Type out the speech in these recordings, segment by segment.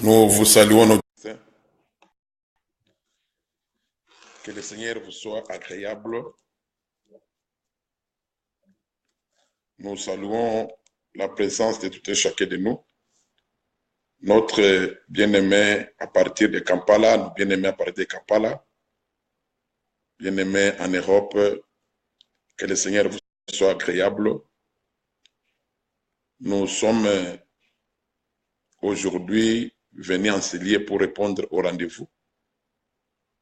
Nous vous saluons, nos saints. Que le Seigneur vous soit agréable. Nous saluons la présence de tout et chacun de nous. Notre bien-aimé à partir de Kampala, nos bien-aimés à partir de Kampala, bien-aimés en Europe, que le Seigneur vous soit agréable. Nous sommes aujourd'hui venus en ce lieu pour répondre au rendez-vous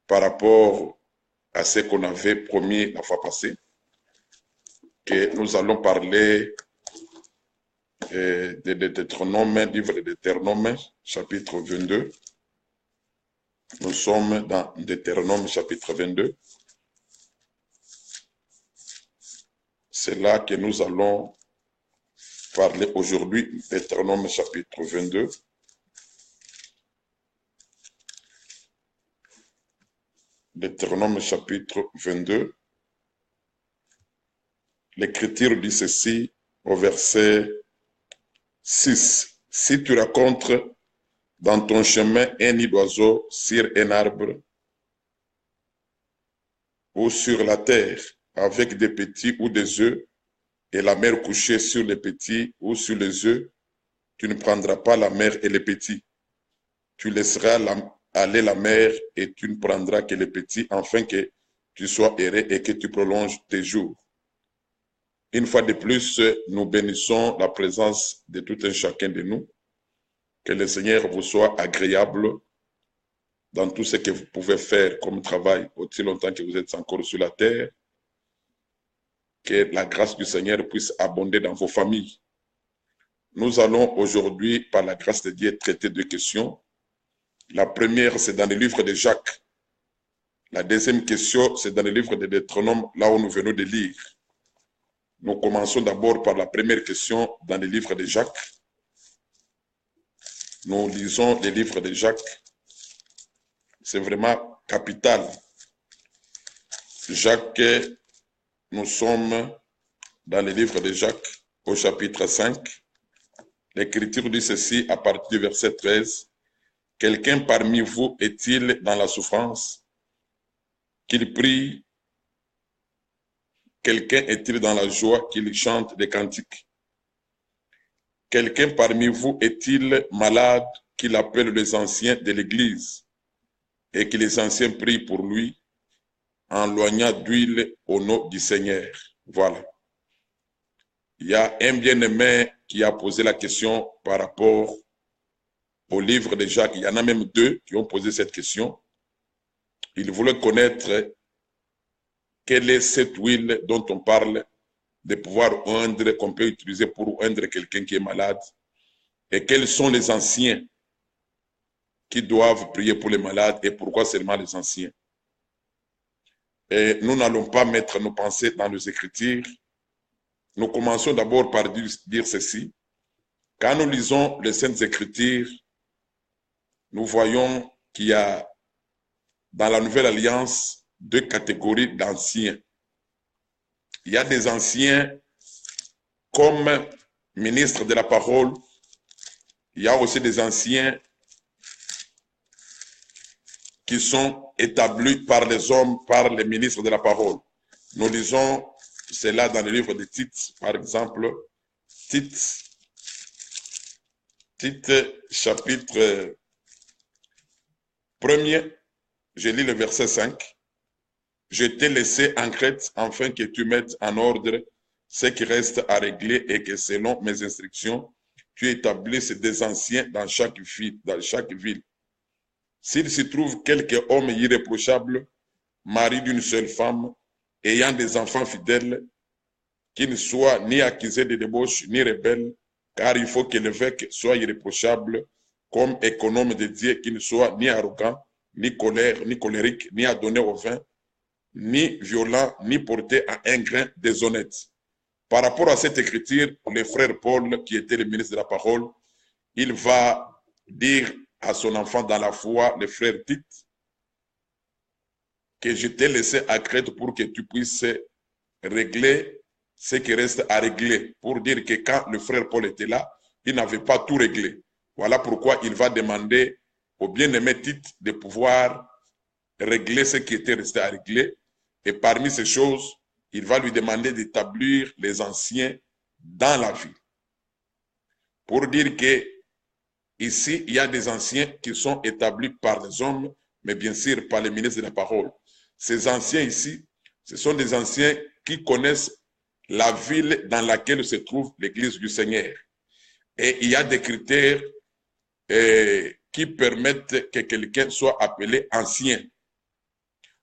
par rapport à ce qu'on avait promis la fois passée, que nous allons parler de Deutéronome, livre de Deutéronome, chapitre 22. Nous sommes dans Deutéronome, chapitre 22. C'est là que nous allons parler aujourd'hui, Deutéronome, chapitre 22. Deutéronome, chapitre 22. L'Écriture dit ceci au verset 6. Si tu rencontres dans ton chemin un nid d'oiseau sur un arbre ou sur la terre avec des petits ou des œufs et la mère couchée sur les petits ou sur les œufs, tu ne prendras pas la mère et les petits. Tu laisseras aller la mère et tu ne prendras que les petits afin que tu sois heureux et que tu prolonges tes jours. Une fois de plus, nous bénissons la présence de tout un chacun de nous. Que le Seigneur vous soit agréable dans tout ce que vous pouvez faire comme travail aussi longtemps que vous êtes encore sur la terre. Que la grâce du Seigneur puisse abonder dans vos familles. Nous allons aujourd'hui, par la grâce de Dieu, traiter deux questions. La première, c'est dans le livre de Jacques. La deuxième question, c'est dans le livre de Deutéronome, là où nous venons de lire. Nous commençons d'abord par la première question dans le livre de Jacques. Nous lisons le livre de Jacques. C'est vraiment capital. Jacques, nous sommes dans le livre de Jacques au chapitre 5. L'Écriture dit ceci à partir du verset 13. Quelqu'un parmi vous est-il dans la souffrance? Qu'il prie. Quelqu'un est-il dans la joie? Qu'il chante des cantiques? Quelqu'un parmi vous est-il malade? Qu'il appelle les anciens de l'Église et que les anciens prient pour lui en loignant d'huile au nom du Seigneur. Voilà. Il y a un bien-aimé qui a posé la question par rapport au livre de Jacques. Il y en a même deux qui ont posé cette question. Il voulait connaître quelle est cette huile dont on parle de pouvoir oindre, qu'on peut utiliser pour oindre quelqu'un qui est malade, et quels sont les anciens qui doivent prier pour les malades et pourquoi seulement les anciens. Et nous n'allons pas mettre nos pensées dans les Écritures. Nous commençons d'abord par dire ceci. Quand nous lisons les Saintes Écritures, nous voyons qu'il y a dans la Nouvelle Alliance deux catégories d'anciens. Il y a des anciens comme ministres de la parole. Il y a aussi des anciens qui sont établis par les hommes, par les ministres de la parole. Nous lisons cela dans le livre de Tite, par exemple. Tite, chapitre 1er, je lis le verset 5. Je t'ai laissé en Crète afin que tu mettes en ordre ce qui reste à régler et que selon mes instructions, tu établisses des anciens dans chaque ville. S'il se trouve quelque homme irréprochable, mari d'une seule femme, ayant des enfants fidèles, qui ne soit ni accusé de débauche, ni rebelle, car il faut que l'évêque soit irréprochable, comme économe de Dieu, qui ne soit ni arrogant, ni colérique, ni adonné au vin, ni violent, ni porté à un grain déshonnête. Par rapport à cette écriture, le frère Paul, qui était le ministre de la parole, il va dire à son enfant dans la foi, le frère Tite, que je t'ai laissé à Crète pour que tu puisses régler ce qui reste à régler. Pour dire que quand le frère Paul était là, il n'avait pas tout réglé. Voilà pourquoi il va demander au bien-aimé Tite de pouvoir régler ce qui était resté à régler. Et parmi ces choses, il va lui demander d'établir les anciens dans la vie. Pour dire que ici, il y a des anciens qui sont établis par les hommes, mais bien sûr par les ministres de la parole. Ces anciens ici, ce sont des anciens qui connaissent la ville dans laquelle se trouve l'église du Seigneur. Et il y a des critères qui permettent que quelqu'un soit appelé ancien.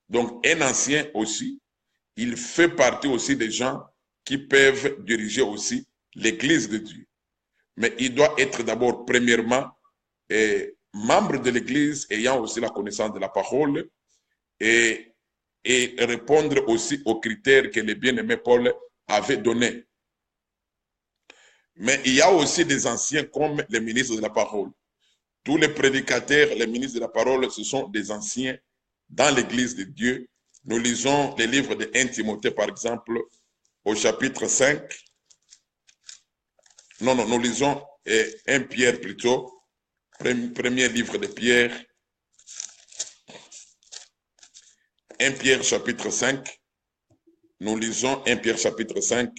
Donc, un ancien aussi, il fait partie aussi des gens qui peuvent diriger aussi l'église de Dieu. Mais il doit être d'abord, premièrement, membre de l'église ayant aussi la connaissance de la parole et répondre aussi aux critères que le bien-aimé Paul avait donnés. Mais il y a aussi des anciens comme les ministres de la parole. Tous les prédicateurs, les ministres de la parole, ce sont des anciens dans l'église de Dieu. Nous lisons les livres de 1 Timothée, par exemple, au chapitre 5. Non, nous lisons 1 Pierre plutôt, premier livre de Pierre. 1 Pierre chapitre 5. Nous lisons 1 Pierre chapitre 5.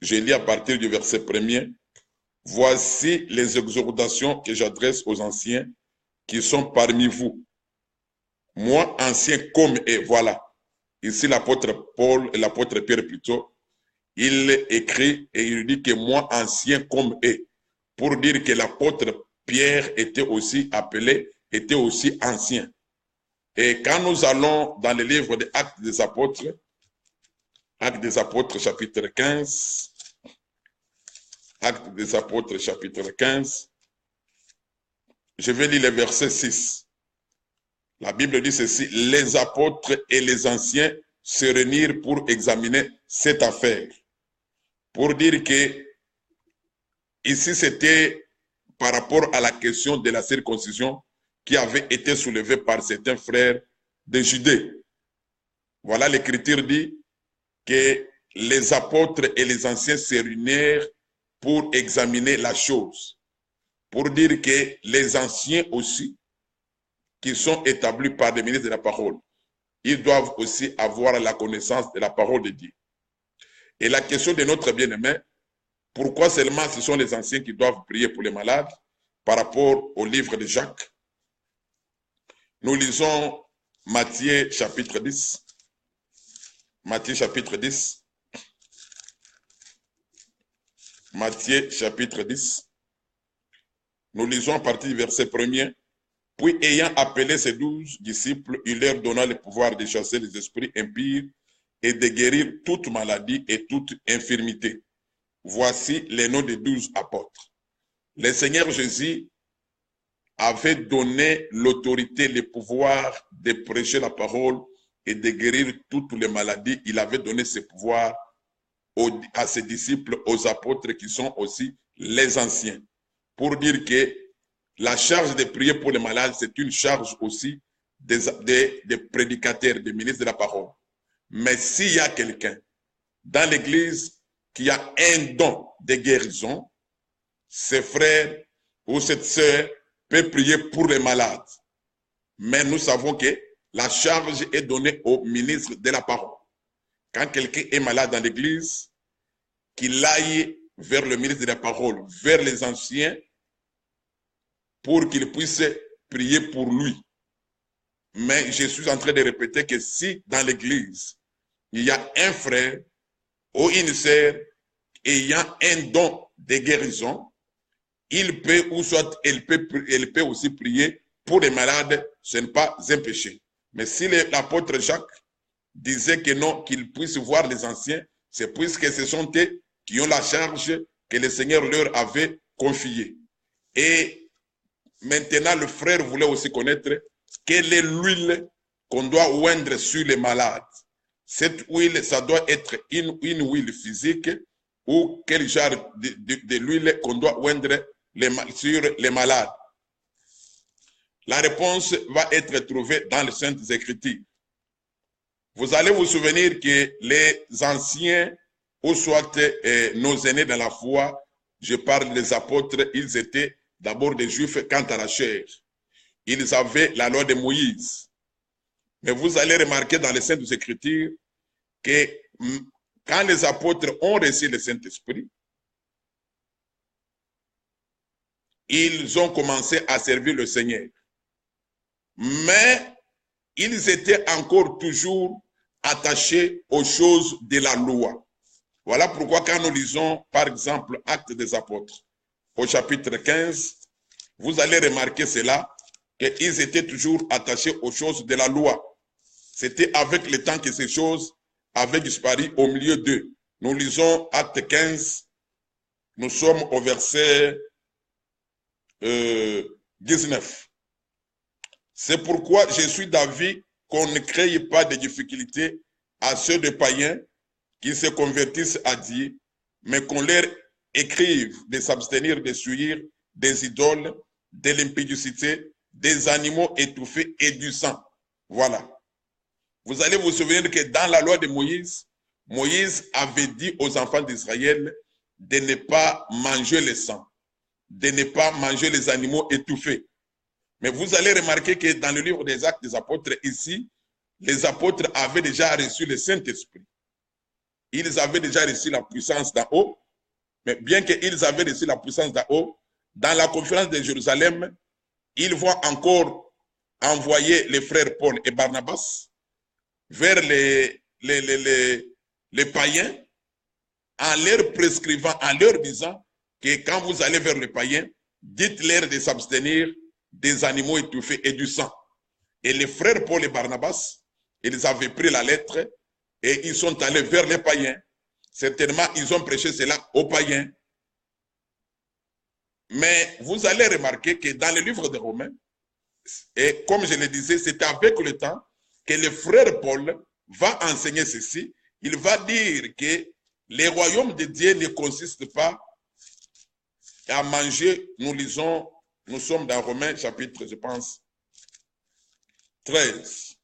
Je lis à partir du verset 1er. Voici les exhortations que j'adresse aux anciens qui sont parmi vous. Moi, ancien comme et voilà. Ici, l'apôtre Paul et l'apôtre Pierre plutôt, il écrit et il dit que moi, ancien comme est, pour dire que l'apôtre Pierre était aussi appelé, était aussi ancien. Et quand nous allons dans le livre des Actes des Apôtres chapitre 15, Actes des Apôtres chapitre 15, je vais lire le verset 6. La Bible dit ceci, les apôtres et les anciens se réunirent pour examiner cette affaire. Pour dire que ici c'était par rapport à la question de la circoncision qui avait été soulevée par certains frères de Judée. Voilà, l'Écriture dit que les apôtres et les anciens se réunirent pour examiner la chose. Pour dire que les anciens aussi, qui sont établis par des ministres de la parole, ils doivent aussi avoir la connaissance de la parole de Dieu. Et la question de notre bien-aimé, pourquoi seulement ce sont les anciens qui doivent prier pour les malades par rapport au livre de Jacques? Nous lisons Matthieu chapitre 10. Matthieu chapitre 10. Matthieu chapitre 10. Nous lisons à partir du verset 1er. Puis ayant appelé ses 12 disciples, il leur donna le pouvoir de chasser les esprits impies et de guérir toute maladie et toute infirmité. Voici les noms des 12 apôtres. Le Seigneur Jésus avait donné l'autorité, le pouvoir de prêcher la parole et de guérir toutes les maladies. Il avait donné ce pouvoir à ses disciples, aux apôtres qui sont aussi les anciens. Pour dire que la charge de prier pour les malades, c'est une charge aussi des prédicateurs, des ministres de la parole. Mais s'il y a quelqu'un dans l'église qui a un don de guérison, ses frères ou cette sœur peut prier pour les malades. Mais nous savons que la charge est donnée au ministre de la parole. Quand quelqu'un est malade dans l'église, qu'il aille vers le ministre de la parole, vers les anciens, pour qu'il puisse prier pour lui. Mais je suis en train de répéter que si dans l'église, il y a un frère ou une sœur ayant un don de guérison, il peut, ou soit elle peut aussi prier pour les malades, ce n'est pas un péché. Mais si l'apôtre Jacques disait que non, qu'ils puissent voir les anciens, c'est puisque ce sont eux qui ont la charge que le Seigneur leur avait confiée. Et maintenant, le frère voulait aussi connaître quelle est l'huile qu'on doit oindre sur les malades. Cette huile, ça doit être une huile physique ou quel genre de l'huile qu'on doit oindre sur les malades. La réponse va être trouvée dans les Saintes Écritures. Vous allez vous souvenir que les anciens, ou soit nos aînés dans la foi, je parle des apôtres, ils étaient d'abord des Juifs quant à la chair. Ils avaient la loi de Moïse. Mais vous allez remarquer dans les Saintes Écritures que quand les apôtres ont reçu le Saint-Esprit, ils ont commencé à servir le Seigneur. Mais ils étaient encore toujours attachés aux choses de la loi. Voilà pourquoi quand nous lisons, par exemple, Actes des Apôtres, au chapitre 15, vous allez remarquer cela, qu'ils étaient toujours attachés aux choses de la loi. C'était avec le temps que ces choses avaient disparu au milieu d'eux. Nous lisons Acte 15, nous sommes au verset 19. C'est pourquoi je suis d'avis qu'on ne crée pas de difficultés à ceux de païens qui se convertissent à Dieu, mais qu'on leur écrive de s'abstenir de suivre des idoles, de l'impudicité, des animaux étouffés et du sang. Voilà. Vous allez vous souvenir que dans la loi de Moïse, Moïse avait dit aux enfants d'Israël de ne pas manger le sang, de ne pas manger les animaux étouffés. Mais vous allez remarquer que dans le livre des Actes des Apôtres, ici, les apôtres avaient déjà reçu le Saint-Esprit. Ils avaient déjà reçu la puissance d'en haut, mais bien qu'ils avaient reçu la puissance d'en haut, dans la conférence de Jérusalem, ils vont encore envoyer les frères Paul et Barnabas vers les païens en leur prescrivant, en leur disant que quand vous allez vers les païens, dites-leur de s'abstenir des animaux étouffés et du sang. Et les frères Paul et Barnabas, ils avaient pris la lettre et ils sont allés vers les païens. Certainement, ils ont prêché cela aux païens. Mais vous allez remarquer que dans le livre des Romains, et comme je le disais, c'est avec le temps que le frère Paul va enseigner ceci. Il va dire que le royaume de Dieu ne consiste pas à manger. Nous lisons, nous sommes dans Romains chapitre, je pense, 13.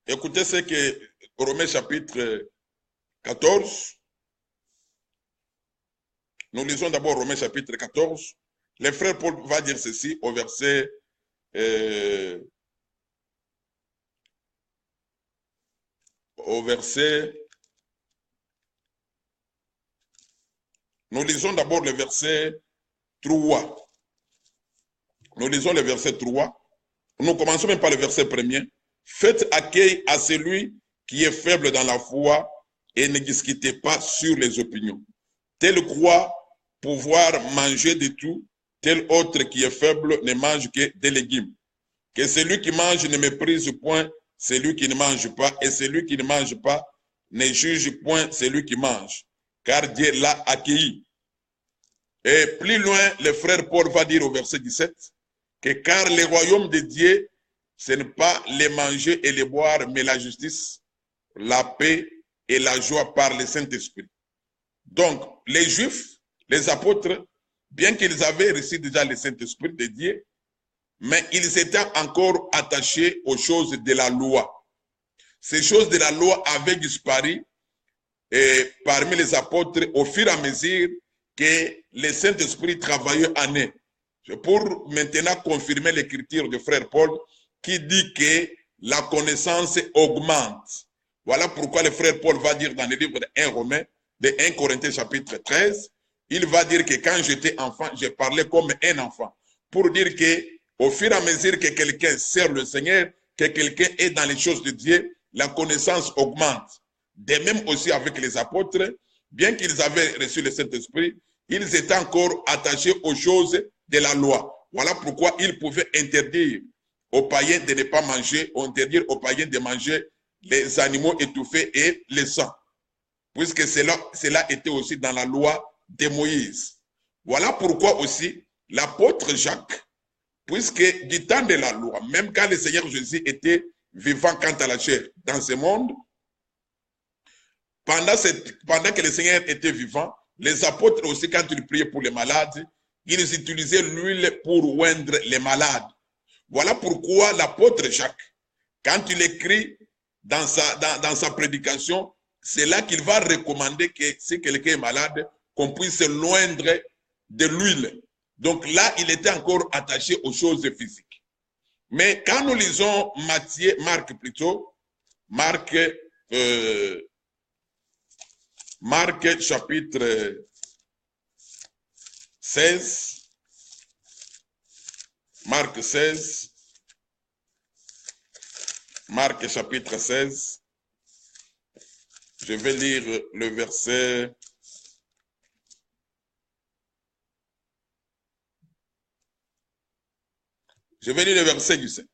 Écoutez ce que Romains chapitre 14. Nous lisons d'abord Romains chapitre 14. Le frère Paul va dire ceci au verset nous lisons d'abord le verset 3. Nous lisons le verset 3. Nous commençons même par le verset 1er. Faites accueil à celui qui est faible dans la foi et ne discutez pas sur les opinions. Tel croit pouvoir manger de tout, tel autre qui est faible ne mange que des légumes. Que celui qui mange ne méprise point celui qui ne mange pas, et celui qui ne mange pas ne juge point celui qui mange, car Dieu l'a accueilli. Et plus loin, le frère Paul va dire au verset 17, que car le royaume de Dieu, ce n'est pas les manger et les boire, mais la justice, la paix et la joie par le Saint-Esprit. Donc, les Juifs, les apôtres, bien qu'ils avaient reçu déjà le Saint-Esprit de Dieu, mais ils étaient encore attachés aux choses de la loi. Ces choses de la loi avaient disparu parmi les apôtres au fur et à mesure que le Saint-Esprit travaillait en eux. Pour maintenant confirmer l'écriture de frère Paul qui dit que la connaissance augmente. Voilà pourquoi le frère Paul va dire dans le livre de 1 Romains, de 1 Corinthiens chapitre 13, il va dire que quand j'étais enfant, je parlais comme un enfant. Pour dire que au fur et à mesure que quelqu'un sert le Seigneur, que quelqu'un est dans les choses de Dieu, la connaissance augmente. De même aussi avec les apôtres, bien qu'ils avaient reçu le Saint-Esprit, ils étaient encore attachés aux choses de la loi. Voilà pourquoi ils pouvaient interdire aux païens de ne pas manger, ou interdire aux païens de manger les animaux étouffés et les sang, puisque cela était aussi dans la loi de Moïse. Voilà pourquoi aussi l'apôtre Jacques, puisque du temps de la loi, même quand le Seigneur Jésus était vivant quant à la chair dans ce monde, pendant que le Seigneur était vivant, les apôtres aussi, quand ils priaient pour les malades, ils utilisaient l'huile pour oindre les malades. Voilà pourquoi l'apôtre Jacques, quand il écrit dans sa prédication, c'est là qu'il va recommander que si quelqu'un est malade, qu'on puisse l'oindre de l'huile. Donc là, il était encore attaché aux choses physiques. Mais quand nous lisons Marc plutôt, Marc chapitre 16, Marc 16, Marc chapitre 16, je vais lire le verset. Je vais lire le verset du 7.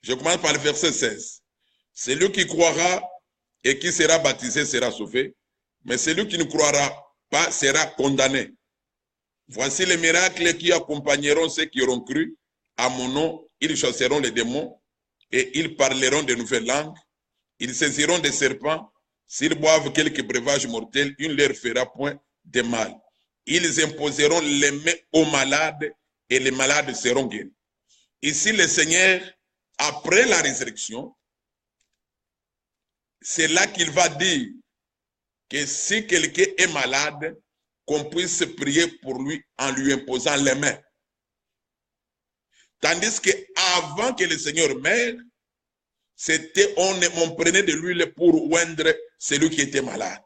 Je commence par le verset 16. Celui qui croira et qui sera baptisé sera sauvé, mais celui qui ne croira pas sera condamné. Voici les miracles qui accompagneront ceux qui auront cru. À mon nom, ils chasseront les démons et ils parleront de nouvelles langues. Ils saisiront des serpents. S'ils boivent quelques breuvages mortels, il ne leur fera point de mal. Ils imposeront les mains aux malades et les malades seront guéris. Ici, le Seigneur, après la résurrection, c'est là qu'il va dire que si quelqu'un est malade, qu'on puisse prier pour lui en lui imposant les mains. Tandis qu'avant que le Seigneur meure, on prenait de l'huile pour oindre celui qui était malade.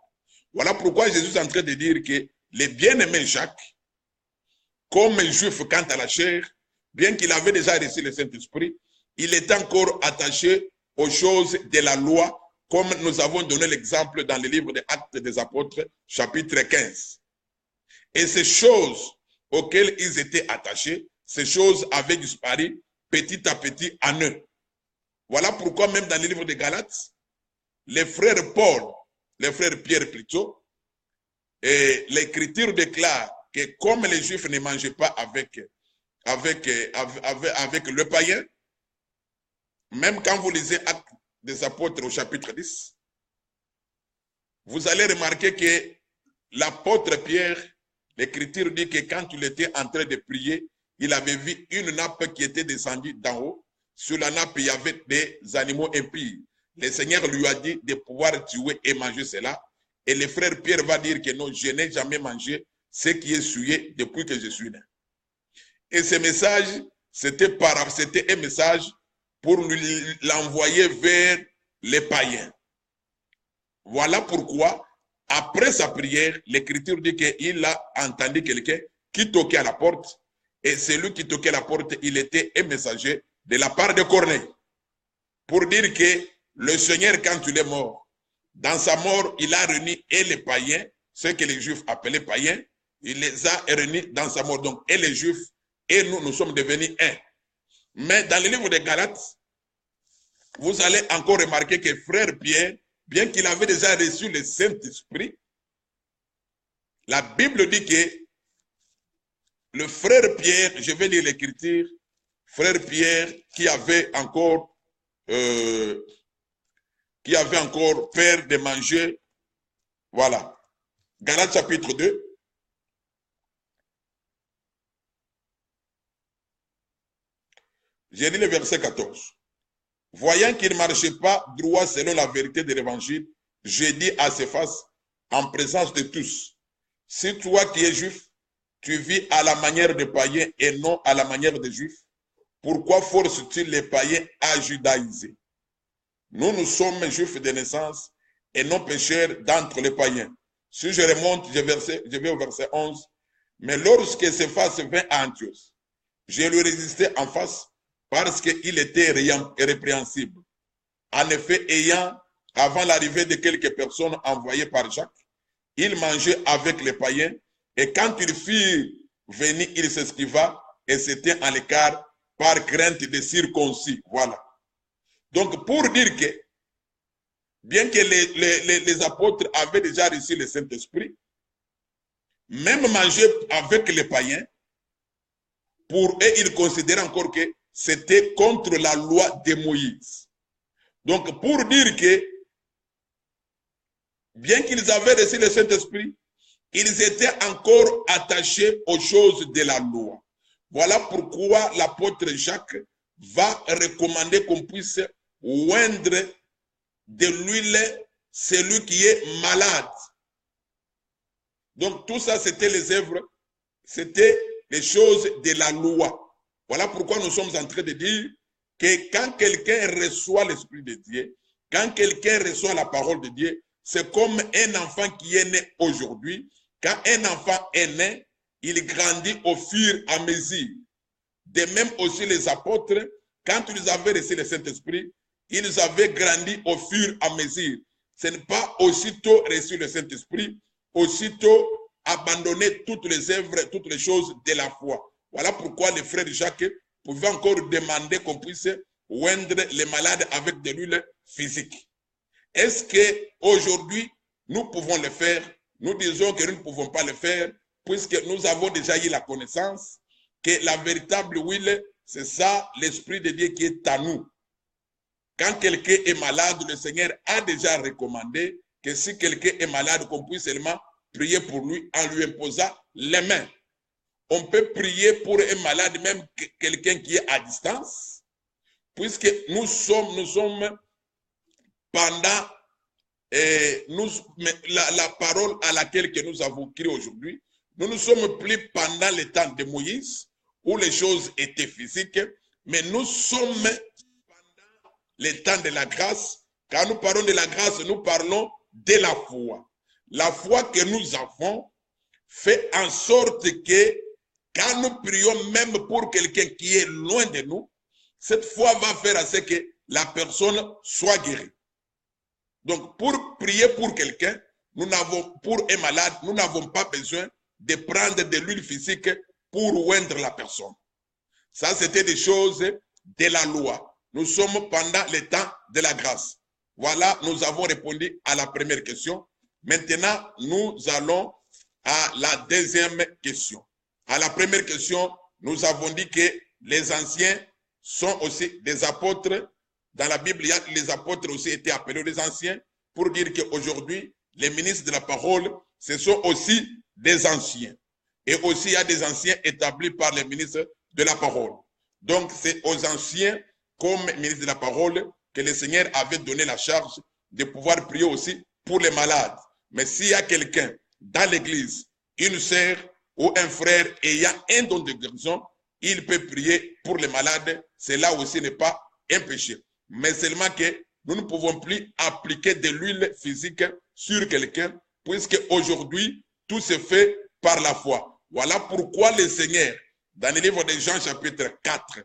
Voilà pourquoi Jésus est en train de dire que les bien-aimés Jacques, comme juif quant à la chair, bien qu'il avait déjà reçu le Saint-Esprit, il était encore attaché aux choses de la loi, comme nous avons donné l'exemple dans le livre des Actes des Apôtres, chapitre 15. Et ces choses auxquelles ils étaient attachés, ces choses avaient disparu petit à petit en eux. Voilà pourquoi même dans le livre des Galates, les frères Paul, les frères Pierre plutôt, et l'Écriture déclare que comme les Juifs ne mangeaient pas avec le païen, même quand vous lisez Actes des Apôtres au chapitre 10, vous allez remarquer que l'apôtre Pierre, l'Écriture dit que quand il était en train de prier, il avait vu une nappe qui était descendue d'en haut. Sur la nappe, il y avait des animaux impies. Le Seigneur lui a dit de pouvoir tuer et manger cela. Et le frère Pierre va dire que non, je n'ai jamais mangé ce qui est souillé depuis que je suis né. Et ce message, c'était un message pour l'envoyer vers les païens. Voilà pourquoi, après sa prière, l'Écriture dit qu'il a entendu quelqu'un qui toquait à la porte. Et celui qui toquait à la porte, il était un messager de la part de Corneille. Pour dire que le Seigneur, quand il est mort, dans sa mort, il a réuni et les païens, ceux que les Juifs appelaient païens, il les a réunis dans sa mort. Donc, et les Juifs, et nous sommes devenus un. Mais dans le livre de Galates, vous allez encore remarquer que frère Pierre, bien qu'il avait déjà reçu le Saint-Esprit, la Bible dit que le frère Pierre, je vais lire l'Écriture, frère Pierre qui avait encore peur de manger, voilà, Galates chapitre 2, j'ai lu le verset 14. Voyant qu'il ne marchait pas droit selon la vérité de l'évangile, j'ai dit à Céphas, en présence de tous, si toi qui es juif, tu vis à la manière des païens et non à la manière des juifs, pourquoi force-t-il les païens à judaïser? Nous sommes juifs de naissance et non pécheurs d'entre les païens. Si je remonte, je vais au verset 11. Mais lorsque Céphas vint à Antioche, je lui résistais en face parce qu'il était irrépréhensible. En effet, ayant, avant l'arrivée de quelques personnes envoyées par Jacques, il mangeait avec les païens et quand il fut venu, il s'esquiva et s'était en l'écart par crainte des circoncis. Voilà. Donc, pour dire que, bien que les apôtres avaient déjà reçu le Saint-Esprit, même manger avec les païens, pour eux, ils considéraient encore que c'était contre la loi de Moïse. Donc, pour dire que, bien qu'ils avaient reçu le Saint-Esprit, ils étaient encore attachés aux choses de la loi. Voilà pourquoi l'apôtre Jacques va recommander qu'on puisse oindre de l'huile celui qui est malade. Donc tout ça, c'était les œuvres, c'était les choses de la loi. Voilà pourquoi nous sommes en train de dire que quand quelqu'un reçoit l'Esprit de Dieu, quand quelqu'un reçoit la parole de Dieu, c'est comme un enfant qui est né aujourd'hui. Quand un enfant est né, il grandit au fur et à mesure. De même aussi les apôtres, quand ils avaient reçu le Saint-Esprit, ils avaient grandi au fur et à mesure. Ce n'est pas aussitôt reçu le Saint-Esprit, aussitôt abandonner toutes les œuvres, toutes les choses de la foi. Voilà pourquoi le frère Jacques pouvait encore demander qu'on puisse oindre les malades avec de l'huile physique. Est-ce qu'aujourd'hui, nous pouvons le faire? Nous disons que nous ne pouvons pas le faire, puisque nous avons déjà eu la connaissance que la véritable huile, c'est ça, l'Esprit de Dieu qui est à nous. Quand quelqu'un est malade, le Seigneur a déjà recommandé que si quelqu'un est malade, qu'on puisse seulement prier pour lui en lui imposant les mains. On peut prier pour un malade, même quelqu'un qui est à distance, puisque nous sommes pendant la parole à laquelle que nous avons crié aujourd'hui, nous ne sommes plus pendant le temps de Moïse, où les choses étaient physiques, mais nous sommes pendant le temps de la grâce. Quand nous parlons de la grâce, nous parlons de la foi. La foi que nous avons fait en sorte que quand nous prions même pour quelqu'un qui est loin de nous, cette foi va faire à ce que la personne soit guérie. Donc, pour prier pour quelqu'un, pour un malade, nous n'avons pas besoin de prendre de l'huile physique pour oindre la personne. Ça, c'était des choses de la loi. Nous sommes pendant le temps de la grâce. Voilà, nous avons répondu à la première question. Maintenant, nous allons à la deuxième question. À la première question, nous avons dit que les anciens sont aussi des apôtres. Dans la Bible, les apôtres aussi étaient appelés les anciens pour dire qu'aujourd'hui, les ministres de la parole, ce sont aussi des anciens. Et aussi, il y a des anciens établis par les ministres de la parole. Donc, c'est aux anciens, comme ministres de la parole, que le Seigneur avait donné la charge de pouvoir prier aussi pour les malades. Mais s'il y a quelqu'un dans l'église, une sœur ou un frère ayant un don de guérison, il peut prier pour les malades. Cela aussi n'est pas un péché. Mais seulement que nous ne pouvons plus appliquer de l'huile physique sur quelqu'un, puisque aujourd'hui, tout se fait par la foi. Voilà pourquoi le Seigneur, dans le livre de Jean chapitre 4,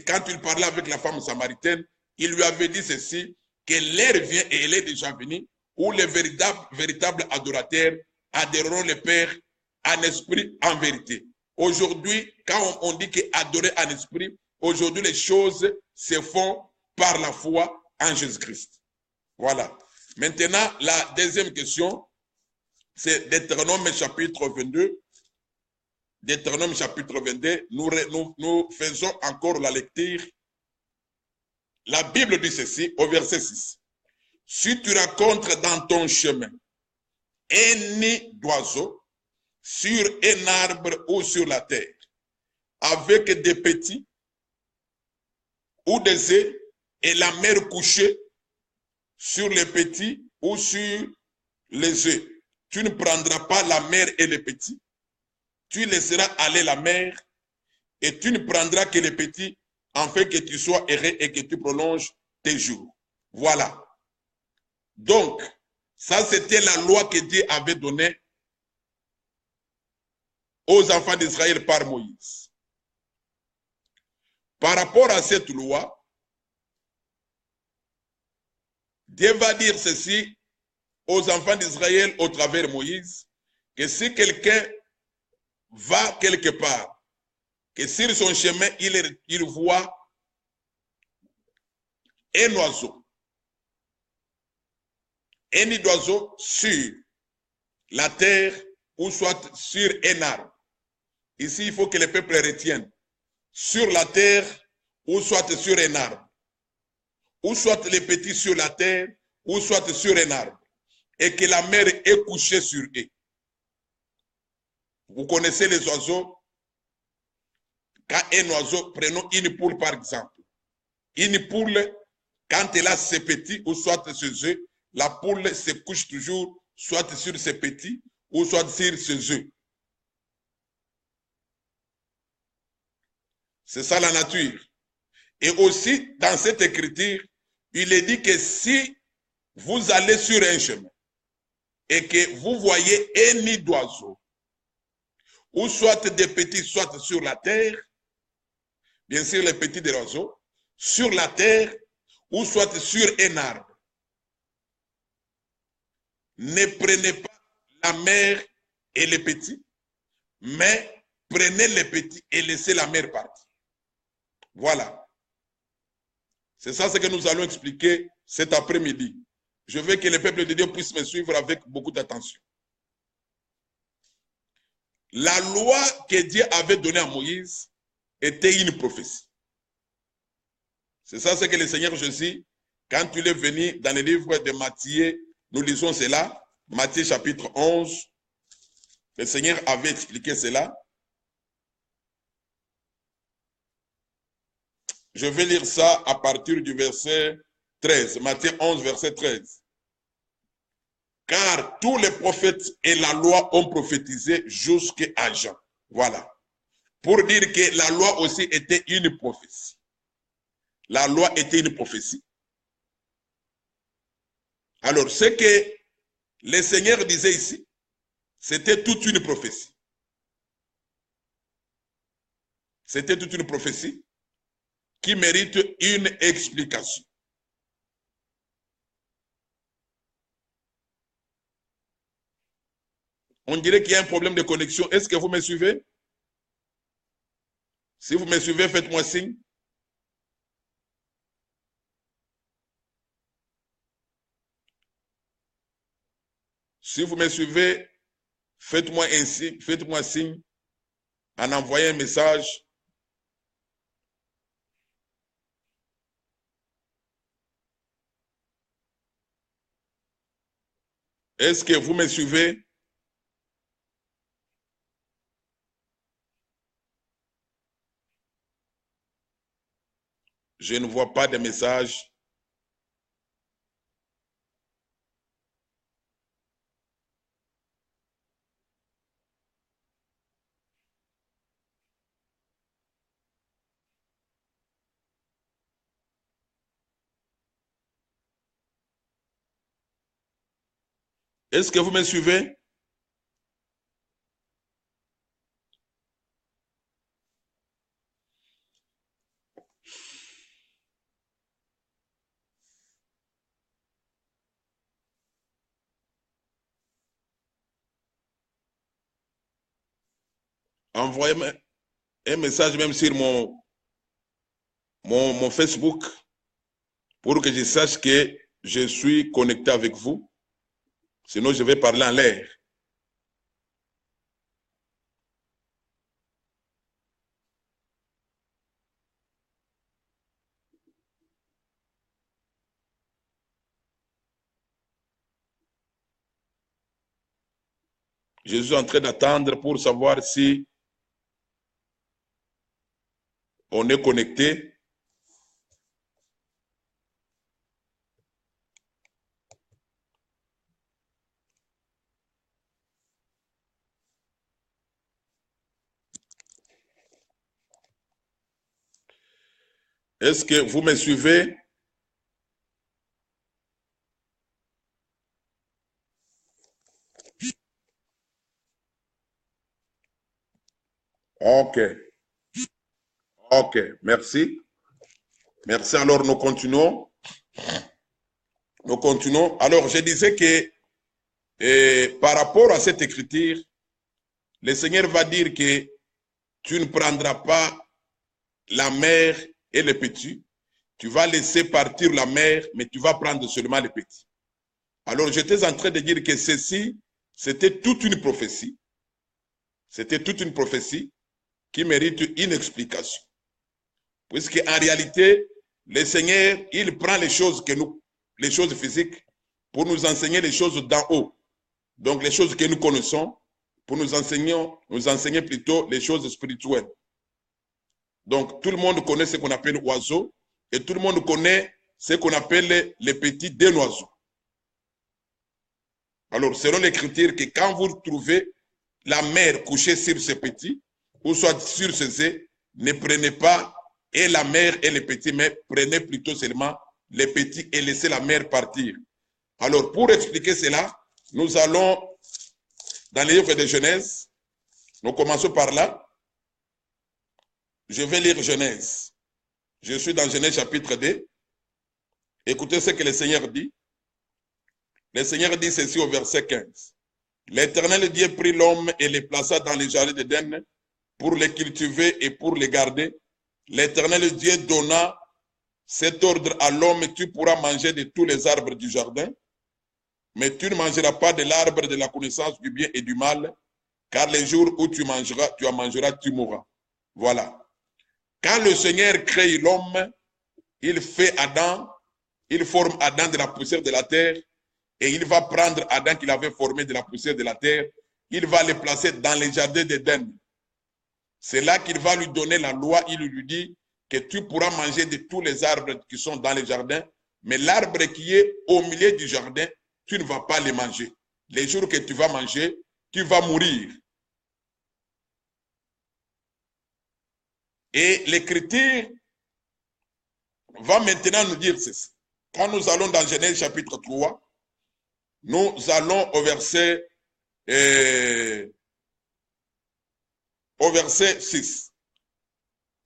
quand il parlait avec la femme samaritaine, il lui avait dit ceci, que l'heure vient et elle est déjà venue, où les véritables adorateurs adoreront le Père en esprit, en vérité. Aujourd'hui, quand on dit qu'adorer en esprit, aujourd'hui les choses se font par la foi en Jésus-Christ. Voilà. Maintenant, la deuxième question, c'est Deutéronome chapitre 22. Deutéronome chapitre 22, nous faisons encore la lecture. La Bible dit ceci, au verset 6. Si tu rencontres dans ton chemin un nid d'oiseau sur un arbre ou sur la terre, avec des petits ou des œufs, et la mère couchée sur les petits ou sur les œufs, tu ne prendras pas la mère et les petits, tu laisseras aller la mère, et tu ne prendras que les petits, afin que tu sois heureux et que tu prolonges tes jours. Voilà. Donc, ça c'était la loi que Dieu avait donnée aux enfants d'Israël par Moïse. Par rapport à cette loi, Dieu va dire ceci aux enfants d'Israël au travers de Moïse, que si quelqu'un va quelque part, que sur son chemin, il voit un oiseau, un nid d'oiseau sur la terre ou soit sur un arbre. Ici, il faut que le peuple retienne sur la terre ou soit sur un arbre, ou soit les petits sur la terre, ou soit sur un arbre, et que la mère est couchée sur eux. Vous connaissez les oiseaux. Quand un oiseau, prenons une poule par exemple. Une poule, quand elle a ses petits, ou soit ses œufs, la poule se couche toujours soit sur ses petits, ou soit sur ses œufs. C'est ça la nature. Et aussi, dans cette écriture, il est dit que si vous allez sur un chemin et que vous voyez un nid d'oiseaux, ou soit des petits, soit sur la terre, bien sûr les petits des oiseaux, sur la terre, ou soit sur un arbre, ne prenez pas la mère et les petits, mais prenez les petits et laissez la mère partir. Voilà. C'est ça ce que nous allons expliquer cet après-midi. Je veux que le peuple de Dieu puisse me suivre avec beaucoup d'attention. La loi que Dieu avait donnée à Moïse était une prophétie. C'est ça ce que le Seigneur Jésus, quand il est venu dans le livre de Matthieu, nous lisons cela, Matthieu chapitre 11, le Seigneur avait expliqué cela. Je vais lire ça à partir du verset 13, Matthieu 11, verset 13. Car tous les prophètes et la loi ont prophétisé jusqu'à Jean. Voilà. Pour dire que la loi aussi était une prophétie. La loi était une prophétie. Alors, ce que le Seigneur disait ici, c'était toute une prophétie. C'était toute une prophétie qui mérite une explication. On dirait qu'il y a un problème de connexion. Est-ce que vous me suivez? Si vous me suivez, faites-moi signe. Si vous me suivez, faites-moi signe en envoyant un message. Est-ce que vous me suivez? Je ne vois pas de message. Est-ce que vous me suivez? Envoyez-moi un message même sur mon Facebook pour que je sache que je suis connecté avec vous. Sinon, je vais parler en l'air. Je suis en train d'attendre pour savoir si on est connecté. Est-ce que vous me suivez? Ok. Ok, merci. Merci. Alors, nous continuons. Nous continuons. Alors, je disais que par rapport à cette écriture, le Seigneur va dire que tu ne prendras pas la mère et les petits. Tu vas laisser partir la mère, mais tu vas prendre seulement les petits. Alors, j'étais en train de dire que ceci, c'était toute une prophétie. C'était toute une prophétie qui mérite une explication. Puisque en réalité, le Seigneur, il prend les choses les choses physiques, pour nous enseigner les choses d'en haut. Donc, les choses que nous connaissons, pour nous enseigner plutôt les choses spirituelles. Donc, tout le monde connaît ce qu'on appelle oiseau, et tout le monde connaît ce qu'on appelle les petits d'un oiseau. Alors, selon l'écriture, que quand vous trouvez la mère couchée sur ses petits, ou soit sur ses œufs, ne prenez pas et la mère et les petits, mais prenez plutôt seulement les petits et laissez la mère partir. Alors, pour expliquer cela, nous allons dans les livres de Genèse. Nous commençons par là. Je vais lire Genèse. Je suis dans Genèse chapitre 2. Écoutez ce que le Seigneur dit. Le Seigneur dit ceci au verset 15. L'Éternel Dieu prit l'homme et le plaça dans les jardins d'Éden pour les cultiver et pour les garder. L'Éternel Dieu donna cet ordre à l'homme: tu pourras manger de tous les arbres du jardin, mais tu ne mangeras pas de l'arbre de la connaissance du bien et du mal, car les jours où tu en mangeras, tu mourras. Voilà. Quand le Seigneur crée l'homme, il fait Adam, il forme Adam de la poussière de la terre, et il va prendre Adam qu'il avait formé de la poussière de la terre, il va le placer dans les jardins d'Éden. C'est là qu'il va lui donner la loi. Il lui dit que tu pourras manger de tous les arbres qui sont dans les jardins, mais l'arbre qui est au milieu du jardin, tu ne vas pas les manger. Les jours que tu vas manger, tu vas mourir. Et l'Écriture va maintenant nous dire ceci. Quand nous allons dans Genèse chapitre 3, nous allons au verset 6.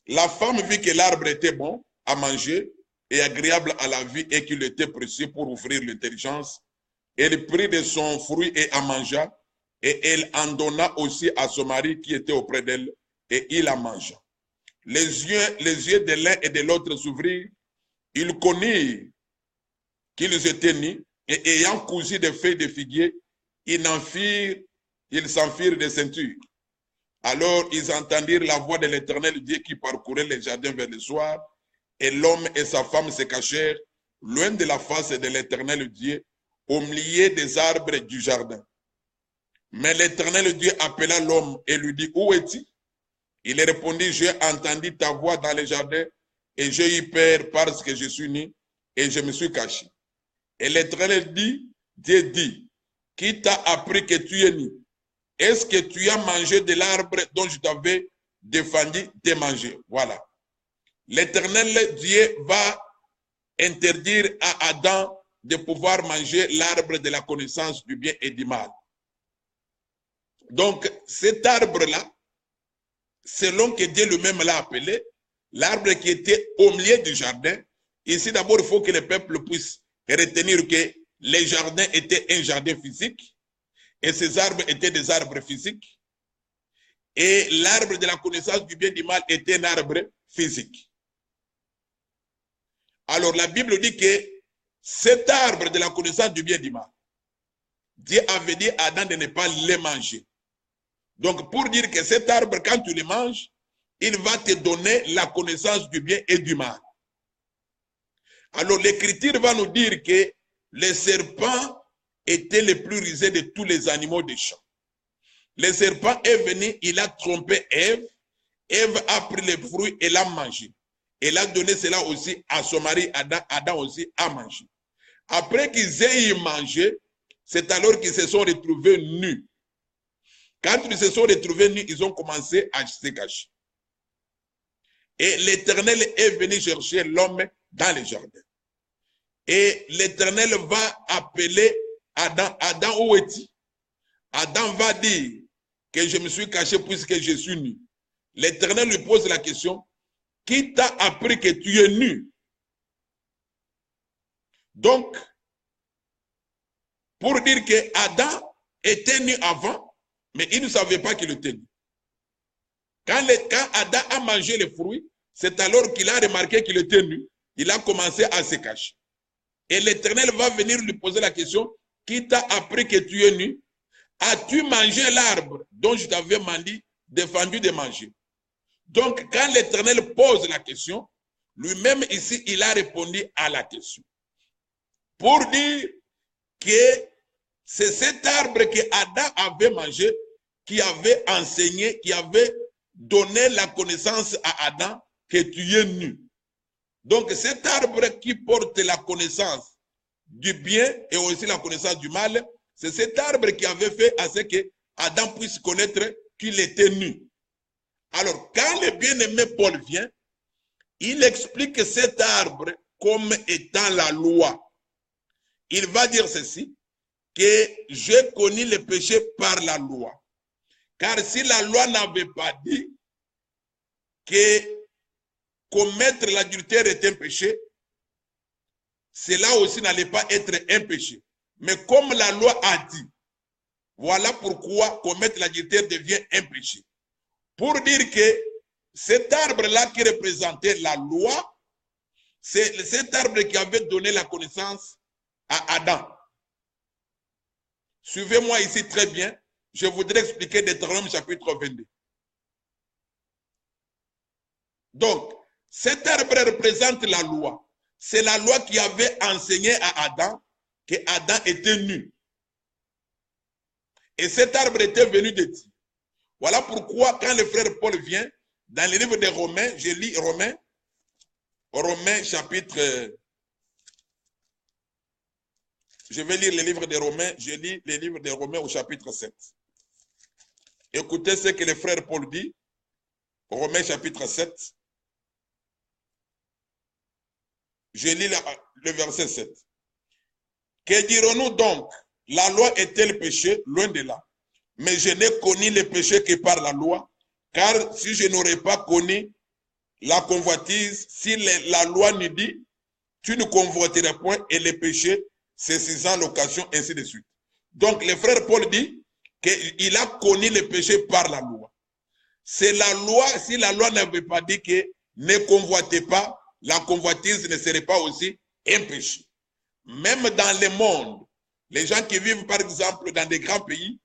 La femme vit que l'arbre était bon à manger et agréable à la vie et qu'il était précieux pour ouvrir l'intelligence. Elle prit de son fruit et en mangea, et elle en donna aussi à son mari qui était auprès d'elle, et il en mangea. Les yeux de l'un et de l'autre s'ouvrirent, ils connurent qu'ils étaient nus, et ayant cousu des feuilles de figuier, ils s'enfirent des ceintures. Alors ils entendirent la voix de l'Éternel Dieu qui parcourait les jardins vers le soir, et l'homme et sa femme se cachèrent loin de la face de l'Éternel Dieu, au milieu des arbres du jardin. Mais l'Éternel Dieu appela l'homme et lui dit: où es-tu? Il répondit: j'ai entendu ta voix dans le jardin, et j'ai eu peur parce que je suis nu, et je me suis caché. Et l'Éternel Dieu dit: qui t'a appris que tu es nu? Est-ce que tu as mangé de l'arbre dont je t'avais défendu de manger? Voilà. L'Éternel Dieu va interdire à Adam de pouvoir manger l'arbre de la connaissance du bien et du mal. Donc, cet arbre-là, selon que Dieu lui-même l'a appelé, l'arbre qui était au milieu du jardin, ici d'abord il faut que le peuple puisse retenir que les jardins étaient un jardin physique, et ces arbres étaient des arbres physiques, et l'arbre de la connaissance du bien et du mal était un arbre physique. Alors la Bible dit que cet arbre de la connaissance du bien et du mal, Dieu avait dit à Adam de ne pas les manger. Donc pour dire que cet arbre, quand tu le manges, il va te donner la connaissance du bien et du mal. Alors l'Écriture va nous dire que le serpent était le plus rusé de tous les animaux des champs. Le serpent est venu, il a trompé Ève. Ève a pris les fruits et l'a mangé. Elle a donné cela aussi à son mari Adam. Adam aussi a mangé. Après qu'ils aient mangé, c'est alors qu'ils se sont retrouvés nus. Quand ils se sont retrouvés nus, ils ont commencé à se cacher. Et l'Éternel est venu chercher l'homme dans les jardins. Et l'Éternel va appeler Adam. Adam, où es-tu? Adam va dire que je me suis caché puisque je suis nu. L'Éternel lui pose la question: qui t'a appris que tu es nu? Donc, pour dire que Adam était nu avant, mais il ne savait pas qu'il était nu. Quand Adam a mangé les fruits, c'est alors qu'il a remarqué qu'il était nu. Il a commencé à se cacher. Et l'Éternel va venir lui poser la question: qui t'a appris que tu es nu? As-tu mangé l'arbre dont je t'avais défendu de manger? Donc, quand l'Éternel pose la question, lui-même ici, il a répondu à la question. Pour dire que c'est cet arbre que Adam avait mangé, qui avait enseigné, qui avait donné la connaissance à Adam que tu es nu. Donc, cet arbre qui porte la connaissance du bien et aussi la connaissance du mal, c'est cet arbre qui avait fait à ce que Adam puisse connaître qu'il était nu. Alors, quand le bien-aimé Paul vient, il explique cet arbre comme étant la loi. Il va dire ceci, que j'ai connu le péché par la loi. Car si la loi n'avait pas dit que commettre l'adultère est un péché, cela aussi n'allait pas être un péché. Mais comme la loi a dit, voilà pourquoi commettre l'adultère devient un péché. Pour dire que cet arbre-là qui représentait la loi, c'est cet arbre qui avait donné la connaissance à Adam. Suivez-moi ici très bien. Je voudrais expliquer Deutéronome chapitre 22. Donc, cet arbre représente la loi. C'est la loi qui avait enseigné à Adam que Adam était nu. Et cet arbre était venu de Dieu. Voilà pourquoi quand le frère Paul vient, dans le livre des Romains, je lis Romains chapitre... Je vais lire le livre des Romains, je lis le livre des Romains au chapitre 7. Écoutez ce que le frère Paul dit, Romains chapitre 7. Je lis le verset 7. Que dirons-nous donc? La loi est-elle péché? Loin de là. Mais je n'ai connu le péché que par la loi, car si je n'aurais pas connu la convoitise, si la loi nous dit, tu ne convoiteras point, et le péché, saisissant l'occasion, ainsi de suite. Donc, le frère Paul dit qu'il a connu le péché par la loi. C'est la loi, si la loi n'avait pas dit que ne convoitez pas, la convoitise ne serait pas aussi un péché. Même dans le monde, les gens qui vivent par exemple dans des grands pays,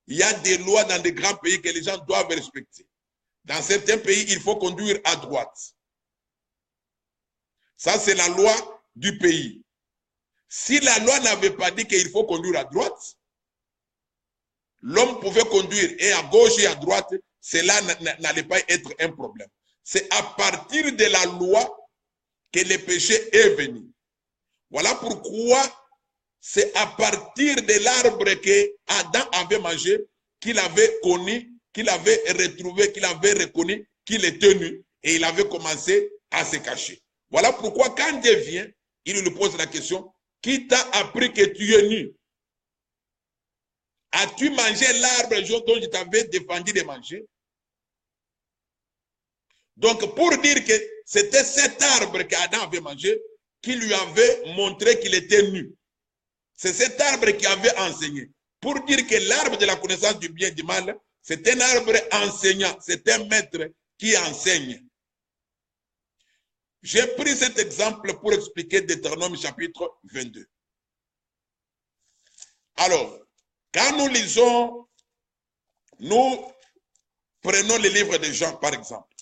il y a des lois dans des grands pays que les gens doivent respecter. Dans certains pays, il faut conduire à droite. Ça, c'est la loi du pays. Si la loi n'avait pas dit qu'il faut conduire à droite, l'homme pouvait conduire et à gauche et à droite, cela n'allait pas être un problème. C'est à partir de la loi que le péché est venu. Voilà pourquoi c'est à partir de l'arbre que Adam avait mangé qu'il avait connu, qu'il avait retrouvé, qu'il avait reconnu qu'il était nu et il avait commencé à se cacher. Voilà pourquoi quand Dieu vient, il lui pose la question, qui t'a appris que tu es nu? As-tu mangé l'arbre dont je t'avais défendu de manger? Donc, pour dire que c'était cet arbre qu'Adam avait mangé qui lui avait montré qu'il était nu. C'est cet arbre qui avait enseigné. Pour dire que l'arbre de la connaissance du bien et du mal, c'est un arbre enseignant, c'est un maître qui enseigne. J'ai pris cet exemple pour expliquer Deutéronome chapitre 22. Alors, quand nous lisons, nous prenons le livre de Jean, par exemple.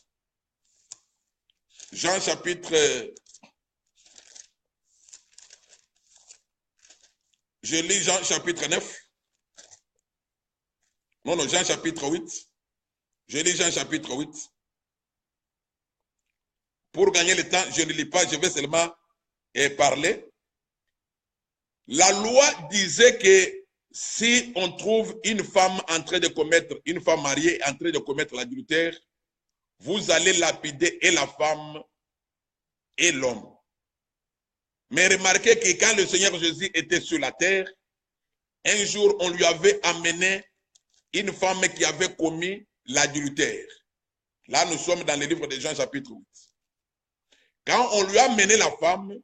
Jean chapitre... Je lis Jean chapitre 9. Non, Jean chapitre 8. Je lis Jean chapitre 8. Pour gagner le temps, je ne lis pas, je vais seulement parler. La loi disait que si on trouve une femme en train de commettre, une femme mariée en train de commettre l'adultère, vous allez lapider et la femme et l'homme. Mais remarquez que quand le Seigneur Jésus était sur la terre, un jour on lui avait amené une femme qui avait commis l'adultère. Là, nous sommes dans le livre de Jean chapitre 8. Quand on lui a amené la femme,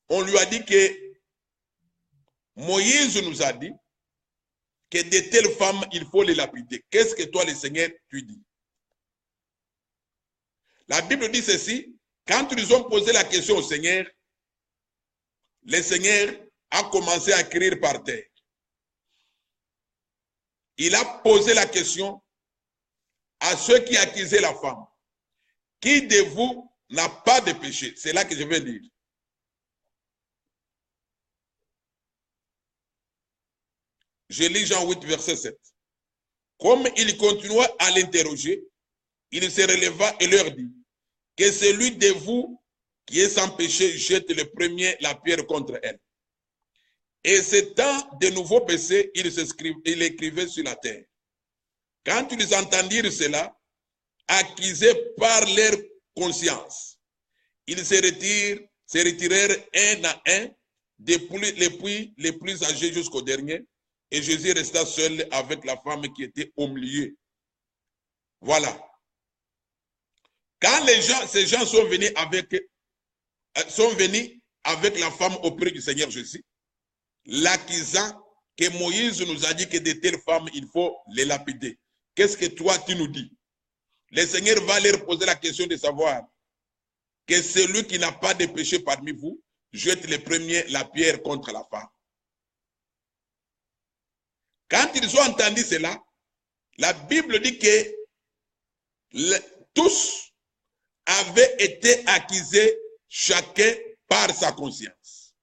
on lui a dit que Moïse nous a dit que de telles femmes, il faut les lapider. Qu'est-ce que toi, le Seigneur, tu dis? La Bible dit ceci, quand ils ont posé la question au Seigneur, le Seigneur a commencé à écrire par terre. Il a posé la question à ceux qui accusaient la femme. Qui de vous n'a pas de péché? C'est là que je vais lire. Je lis Jean 8, verset 7. Comme il continua à l'interroger, il se releva et leur dit, que celui de vous qui est sans péché jette le premier la pierre contre elle. Et s'étant de nouveau baissé, il écrivait sur la terre. quand ils entendirent cela, accusés par leur conscience, ils se retirèrent un à un, depuis les plus âgés jusqu'au dernier, et Jésus resta seul avec la femme qui était au milieu. Voilà. Quand ces gens sont venus avec la femme auprès du Seigneur Jésus, l'accusant que Moïse nous a dit que de telles femmes, il faut les lapider. Qu'est-ce que toi, tu nous dis? Le Seigneur va leur poser la question de savoir que celui qui n'a pas de péché parmi vous, jette le premier la pierre contre la femme. Quand ils ont entendu cela, la Bible dit que tous avaient été accusés, chacun par sa conscience.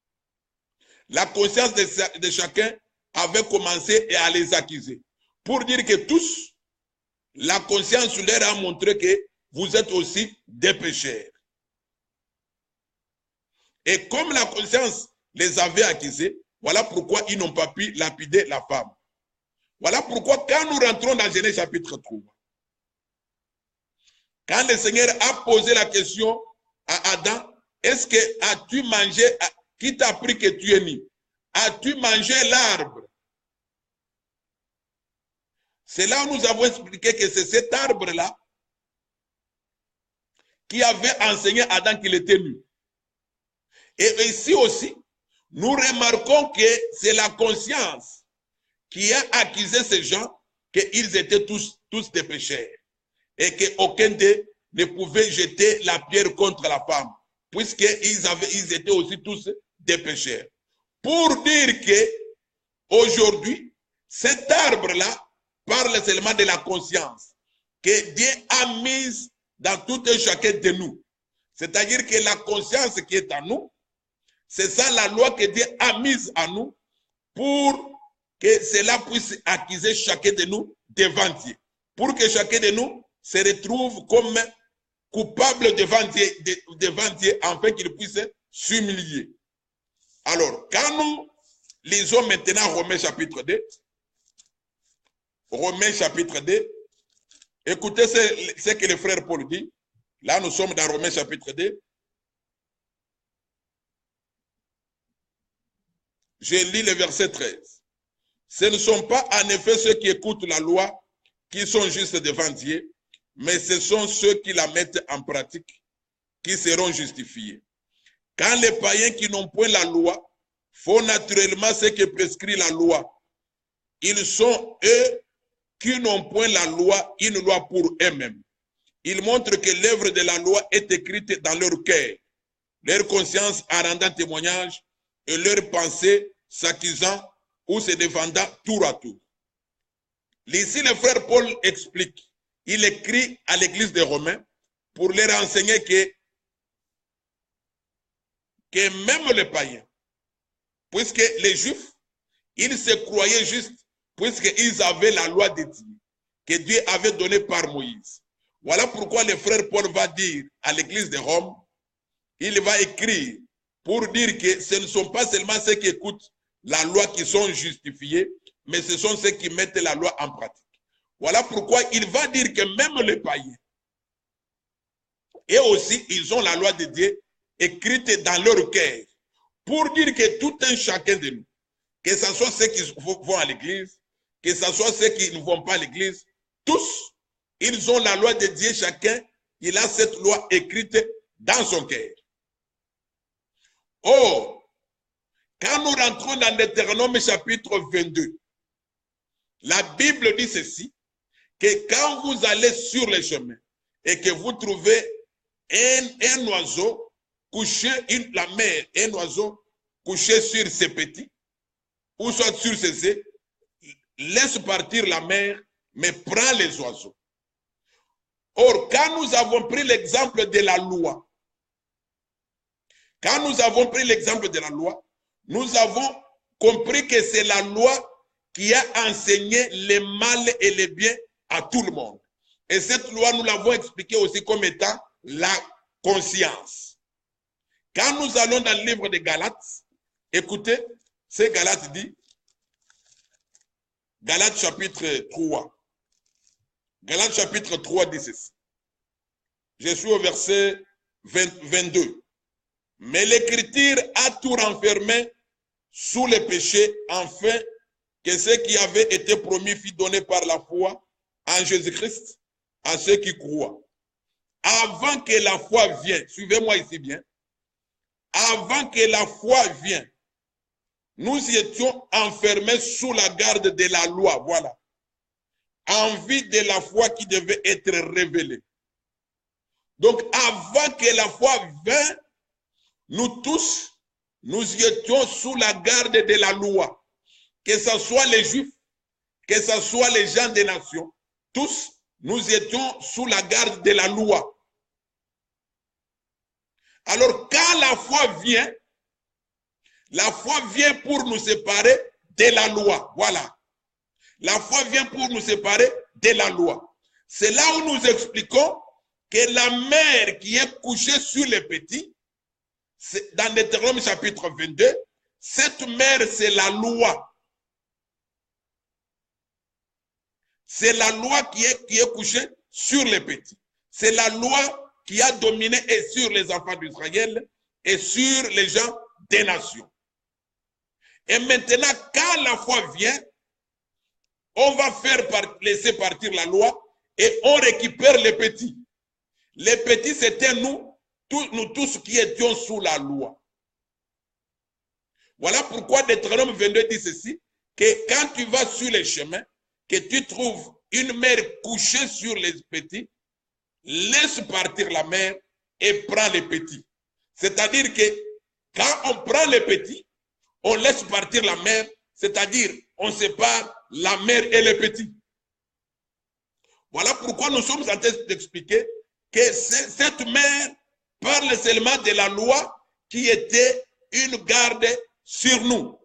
La conscience de chacun avait commencé à les accuser. Pour dire que tous, la conscience leur a montré que vous êtes aussi des pécheurs. Et comme la conscience les avait accusés, voilà pourquoi ils n'ont pas pu lapider la femme. Voilà pourquoi quand nous rentrons dans Genèse chapitre 3, quand le Seigneur a posé la question à Adam, est-ce que as-tu mangé, qui t'a appris que tu es né? As-tu mangé l'arbre? C'est là où nous avons expliqué que c'est cet arbre-là qui avait enseigné à Adam qu'il était nu. Et ici aussi, nous remarquons que c'est la conscience qui a accusé ces gens qu'ils étaient tous des pécheurs et qu'aucun d'eux ne pouvait jeter la pierre contre la femme, puisqu'ils étaient aussi tous des pécheurs. Pour dire que aujourd'hui, cet arbre-là parle seulement de la conscience que Dieu a mise dans tout et chacun de nous. C'est-à-dire que la conscience qui est en nous, c'est ça la loi que Dieu a mise en nous pour que cela puisse accuser chacun de nous devant Dieu. Pour que chacun de nous se retrouve comme coupable devant Dieu afin qu'il puisse s'humilier. Alors, quand nous lisons maintenant Romains chapitre 2, Romains chapitre 2, écoutez ce que le frère Paul dit. Là, nous sommes dans Romains chapitre 2. Je lis le verset 13. Ce ne sont pas en effet ceux qui écoutent la loi qui sont justes devant Dieu, mais ce sont ceux qui la mettent en pratique qui seront justifiés. Quand les païens qui n'ont point la loi font naturellement ce que prescrit la loi, ils sont eux qui n'ont point la loi, une loi pour eux-mêmes. Ils montrent que l'œuvre de la loi est écrite dans leur cœur, leur conscience en rendant témoignage et leur pensée s'accusant ou se défendant tour à tour. Ici, le frère Paul explique. Il écrit à l'église des Romains pour leur enseigner que même les païens, puisque les Juifs, ils se croyaient justes, puisqu'ils avaient la loi de Dieu, que Dieu avait donnée par Moïse. Voilà pourquoi le frère Paul va dire à l'église de Rome, il va écrire pour dire que ce ne sont pas seulement ceux qui écoutent la loi qui sont justifiés, mais ce sont ceux qui mettent la loi en pratique. Voilà pourquoi il va dire que même les païens, et aussi ils ont la loi de Dieu écrite dans leur cœur, pour dire que tout un chacun de nous, que ce soit ceux qui vont à l'église, que ce soit ceux qui ne vont pas à l'église, tous, ils ont la loi de Dieu, chacun, il a cette loi écrite dans son cœur. Or, quand nous rentrons dans Deutéronome chapitre 22, la Bible dit ceci, que quand vous allez sur les chemins et que vous trouvez un oiseau couché, la mère, un oiseau couché sur ses petits, ou soit sur ses œufs, laisse partir la mère, mais prends les oiseaux. Or, quand nous avons pris l'exemple de la loi, nous avons compris que c'est la loi qui a enseigné le mal et le bien à tout le monde. Et cette loi, nous l'avons expliquée aussi comme étant la conscience. Quand nous allons dans le livre de Galates, écoutez ce que Galates dit. Galates chapitre 3. Galates chapitre 3 dit ceci. Je suis au verset 22. Mais l'Écriture a tout renfermé sous le péché, afin que ce qui avait été promis fût donné par la foi en Jésus-Christ à ceux qui croient. Avant que la foi vienne, suivez-moi ici bien, avant que la foi vienne, nous étions enfermés sous la garde de la loi, voilà, en vue de la foi qui devait être révélée. Donc, avant que la foi vienne, nous tous, nous étions sous la garde de la loi, que ce soit les Juifs, que ce soit les gens des nations, tous, nous étions sous la garde de la loi. Alors, quand la foi vient pour nous séparer de la loi. Voilà. La foi vient pour nous séparer de la loi. C'est là où nous expliquons que la mère qui est couchée sur les petits, dans Deutéronome chapitre 22, cette mère, c'est la loi. C'est la loi qui est couchée sur les petits. C'est la loi qui a dominé et sur les enfants d'Israël et sur les gens des nations. Et maintenant, quand la foi vient, on va laisser partir la loi et on récupère les petits. Les petits, c'était nous tous qui étions sous la loi. Voilà pourquoi Deutéronome 22 dit ceci, que quand tu vas sur les chemins, que tu trouves une mère couchée sur les petits, laisse partir la mère et prends les petits. C'est-à-dire que quand on prend les petits, on laisse partir la mère, c'est-à-dire on sépare la mère et les petits. Voilà pourquoi nous sommes en train d'expliquer que cette mère parle seulement de la loi qui était une garde sur nous.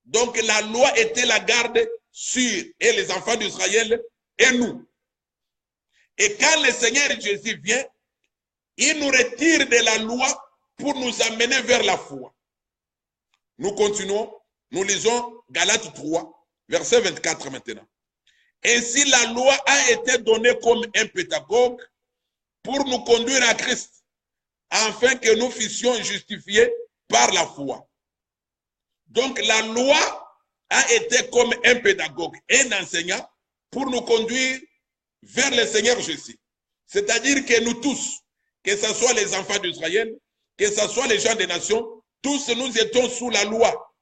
Donc la loi était la garde sur et les enfants d'Israël et nous. Et quand le Seigneur Jésus vient, il nous retire de la loi pour nous amener vers la foi. Nous continuons, nous lisons Galates 3, verset 24 maintenant. Ainsi la loi a été donnée comme un pédagogue pour nous conduire à Christ, afin que nous fussions justifiés par la foi. Donc la loi a été comme un pédagogue, un enseignant, pour nous conduire vers le Seigneur Jésus. C'est-à-dire que nous tous, que ce soit les enfants d'Israël, que ce soit les gens des nations, tous nous étions sous la loi.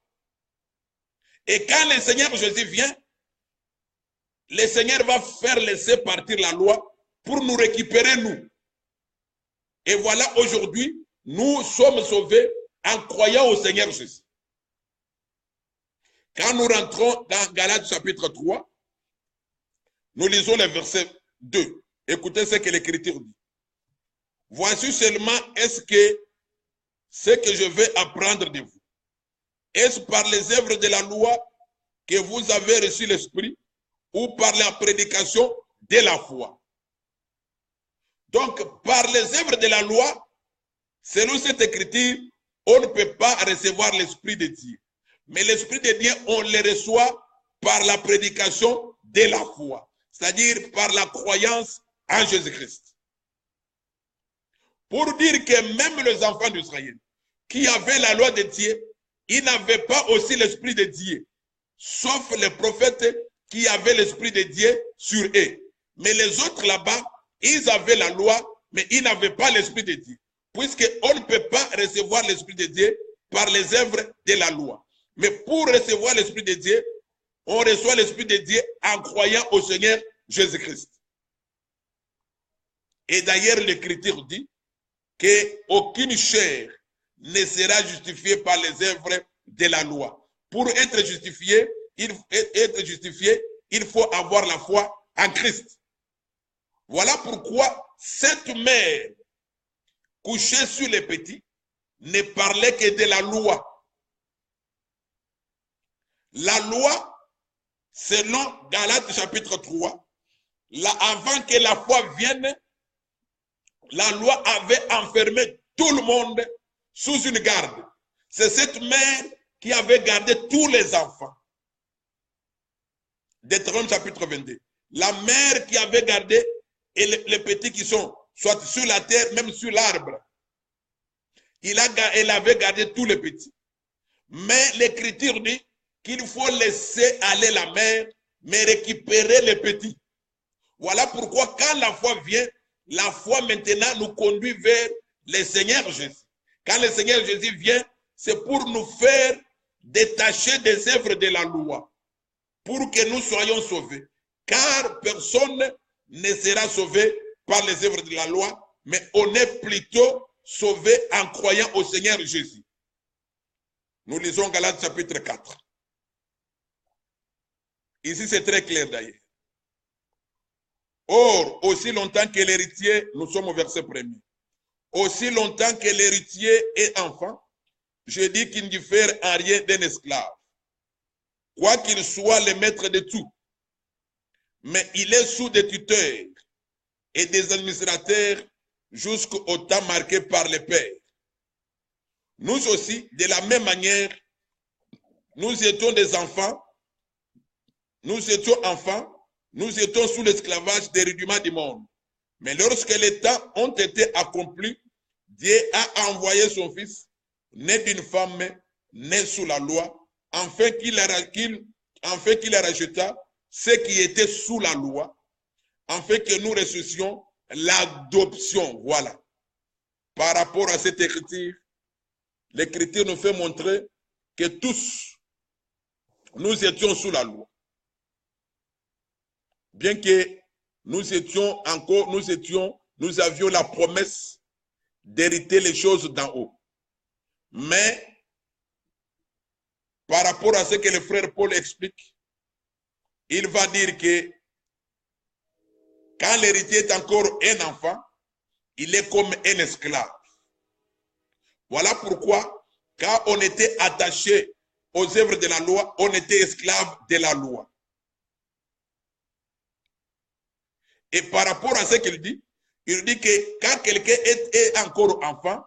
Et quand le Seigneur Jésus vient, le Seigneur va faire laisser partir la loi pour nous récupérer nous. Et voilà, aujourd'hui, nous sommes sauvés en croyant au Seigneur Jésus. Quand nous rentrons dans Galates chapitre 3, nous lisons le verset 2. Écoutez ce que l'Écriture dit. Voici seulement ce que je vais apprendre de vous. Est-ce par les œuvres de la loi que vous avez reçu l'Esprit ou par la prédication de la foi? Donc, par les œuvres de la loi, selon cette écriture, on ne peut pas recevoir l'Esprit de Dieu. Mais l'Esprit de Dieu, on le reçoit par la prédication de la foi, c'est-à-dire par la croyance en Jésus-Christ. Pour dire que même les enfants d'Israël, qui avaient la loi de Dieu, ils n'avaient pas aussi l'Esprit de Dieu, sauf les prophètes qui avaient l'Esprit de Dieu sur eux. Mais les autres là-bas, ils avaient la loi, mais ils n'avaient pas l'Esprit de Dieu, puisqu'on ne peut pas recevoir l'Esprit de Dieu par les œuvres de la loi. Mais pour recevoir l'Esprit de Dieu, on reçoit l'Esprit de Dieu en croyant au Seigneur Jésus-Christ. Et d'ailleurs, l'Écriture dit qu'aucune chair ne sera justifiée par les œuvres de la loi. Pour être justifié, il faut avoir la foi en Christ. Voilà pourquoi cette mère couchée sur les petits ne parlait que de la loi. La loi, selon Galates chapitre 3, avant que la foi vienne, la loi avait enfermé tout le monde sous une garde. C'est cette mère qui avait gardé tous les enfants. Deutéronome chapitre 22. la mère qui avait gardé et les petits qui sont soit sur la terre, même sur l'arbre. Elle avait gardé tous les petits. Mais l'Écriture dit qu'il faut laisser aller la mère, mais récupérer les petits. Voilà pourquoi quand la foi vient, la foi maintenant nous conduit vers le Seigneur Jésus. Quand le Seigneur Jésus vient, c'est pour nous faire détacher des œuvres de la loi, pour que nous soyons sauvés. Car personne ne sera sauvé par les œuvres de la loi, mais on est plutôt sauvé en croyant au Seigneur Jésus. Nous lisons Galates chapitre 4. Ici, c'est très clair d'ailleurs. Or, aussi longtemps que l'héritier, nous sommes au verset 1er, aussi longtemps que l'héritier est enfant, je dis qu'il ne diffère en rien d'un esclave, quoiqu'il soit le maître de tout. Mais il est sous des tuteurs et des administrateurs jusqu'au temps marqué par le Père. Nous aussi, de la même manière, nous étions des enfants, nous étions sous l'esclavage des rudiments du monde. Mais lorsque les temps ont été accomplis, Dieu a envoyé son Fils, né d'une femme, né sous la loi, afin qu'il racheta ceux qui étaient sous la loi, afin que nous reçussions l'adoption. Voilà. Par rapport à cette écriture, l'écriture nous fait montrer que tous, nous étions sous la loi. Bien que nous avions la promesse d'hériter les choses d'en haut. Mais, par rapport à ce que le frère Paul explique, il va dire que quand l'héritier est encore un enfant, il est comme un esclave. Voilà pourquoi, quand on était attaché aux œuvres de la loi, on était esclave de la loi. Et par rapport à ce qu'il dit, il dit que quand quelqu'un est encore enfant,